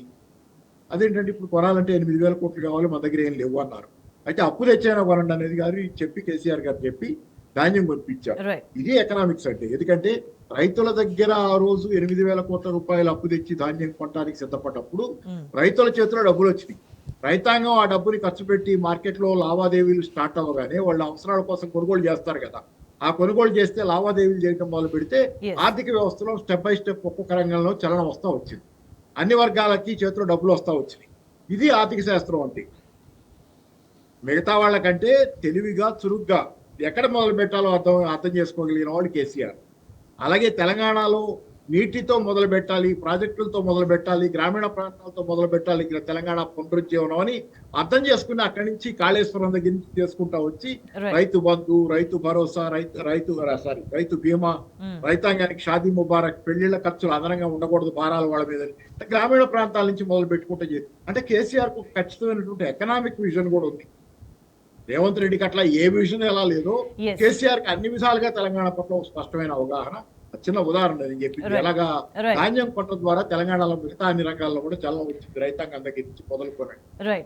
అదేంటంటే ఇప్పుడు కొనాలంటే 8,000 కోట్లు కావాలి, మన దగ్గర ఏం లేవు అన్నారు. అయితే అప్పు తెచ్చైనా కొనండి అనేది గారు చెప్పి కేసీఆర్ గారు చెప్పి ధాన్యం కొనిపించారు. ఇది ఎకనామిక్స్ అంటే. ఎందుకంటే రైతుల దగ్గర ఆ రోజు 8,000 కోట్ల రూపాయలు అప్పు తెచ్చి ధాన్యం కొనడానికి సిద్ధపడ్డప్పుడు రైతుల చేతిలో డబ్బులు వచ్చినాయి. రైతాంగం ఆ డబ్బుని ఖర్చు పెట్టి మార్కెట్లో లావాదేవీలు స్టార్ట్ అవ్వగానే వాళ్ళ అవసరాల కోసం కొనుగోలు చేస్తారు కదా. ఆ కొనుగోలు చేస్తే లావాదేవీలు చేయడం మొదలు పెడితే ఆర్థిక వ్యవస్థలో స్టెప్ బై స్టెప్ ఒక్కొక్క రంగంలో చలనం వస్తూ వచ్చింది. అన్ని వర్గాలకి చేతిలో డబ్బులు వస్తూ వచ్చినాయి. ఇది ఆర్థిక శాస్త్రం అంటే. మిగతా వాళ్ళకంటే తెలివిగా, చురుగ్గా ఎక్కడ మొదలు పెట్టాలో అర్థం చేసుకోగలిగిన వాడు కేసీఆర్. అలాగే తెలంగాణలో నీటితో మొదలు పెట్టాలి, ప్రాజెక్టులతో మొదలు పెట్టాలి, గ్రామీణ ప్రాంతాలతో మొదలు పెట్టాలి తెలంగాణ పునరుజ్జీవనం అని అర్థం చేసుకుని అక్కడి నుంచి కాళేశ్వరం దగ్గర నుంచి చేసుకుంటా వచ్చి రైతు బంధు, రైతు భరోసా, రైతు బీమా, రైతాంగానికి షాదీ ముబారక్, పెళ్లిళ్ల ఖర్చులు అదనంగా ఉండకూడదు భారాలు వాళ్ళ మీద, గ్రామీణ ప్రాంతాల నుంచి మొదలు పెట్టుకుంటే అంటే కేసీఆర్ కు ఖచ్చితమైనటువంటి ఎకనామిక్ విజన్ కూడా ఉంది. రేవంత్ రెడ్డికి అట్లా ఏ విజన్ ఎలా లేదో కేసీఆర్ కి అన్ని విధాలుగా తెలంగాణ పట్ల స్పష్టమైన అవగాహన. చిన్న ఉదాహరణ నేను చెప్పింది, ఎలాగా ధాన్యం కొనడం ద్వారా తెలంగాణలో మిగతా అన్ని రంగాల్లో కూడా చలనం వచ్చింది రైతాంగం దగ్గర నుంచి మొదలుకోనండి.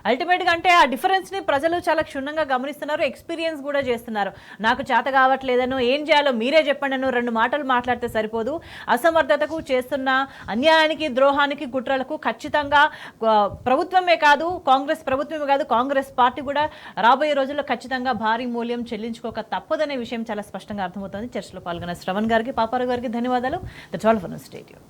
అల్టిమేట్ గా అంటే ఆ డిఫరెన్స్ ని ప్రజలు చాలా క్షుణ్ణంగా గమనిస్తున్నారు, ఎక్స్పీరియన్స్ కూడా చేస్తున్నారు. నాకు చేత కావట్లేదనో ఏం చేయాలో మీరే చెప్పండి అనో 2 మాటలు మాట్లాడితే సరిపోదు. అసమర్థతకు, చేస్తున్న అన్యాయానికి, ద్రోహానికి, కుట్రలకు ఖచ్చితంగా ప్రభుత్వమే కాదు, కాంగ్రెస్ ప్రభుత్వమే కాదు, కాంగ్రెస్ పార్టీ కూడా రాబోయే రోజుల్లో ఖచ్చితంగా భారీ మూల్యం చెల్లించుకోక తప్పదనే విషయం చాలా స్పష్టంగా అర్థమవుతోంది. చర్చలో పాల్గొన్న శ్రవణ్ గారికి, పాపారావు గారికి ధన్యవాదాలు. That's all for now. Stay tuned.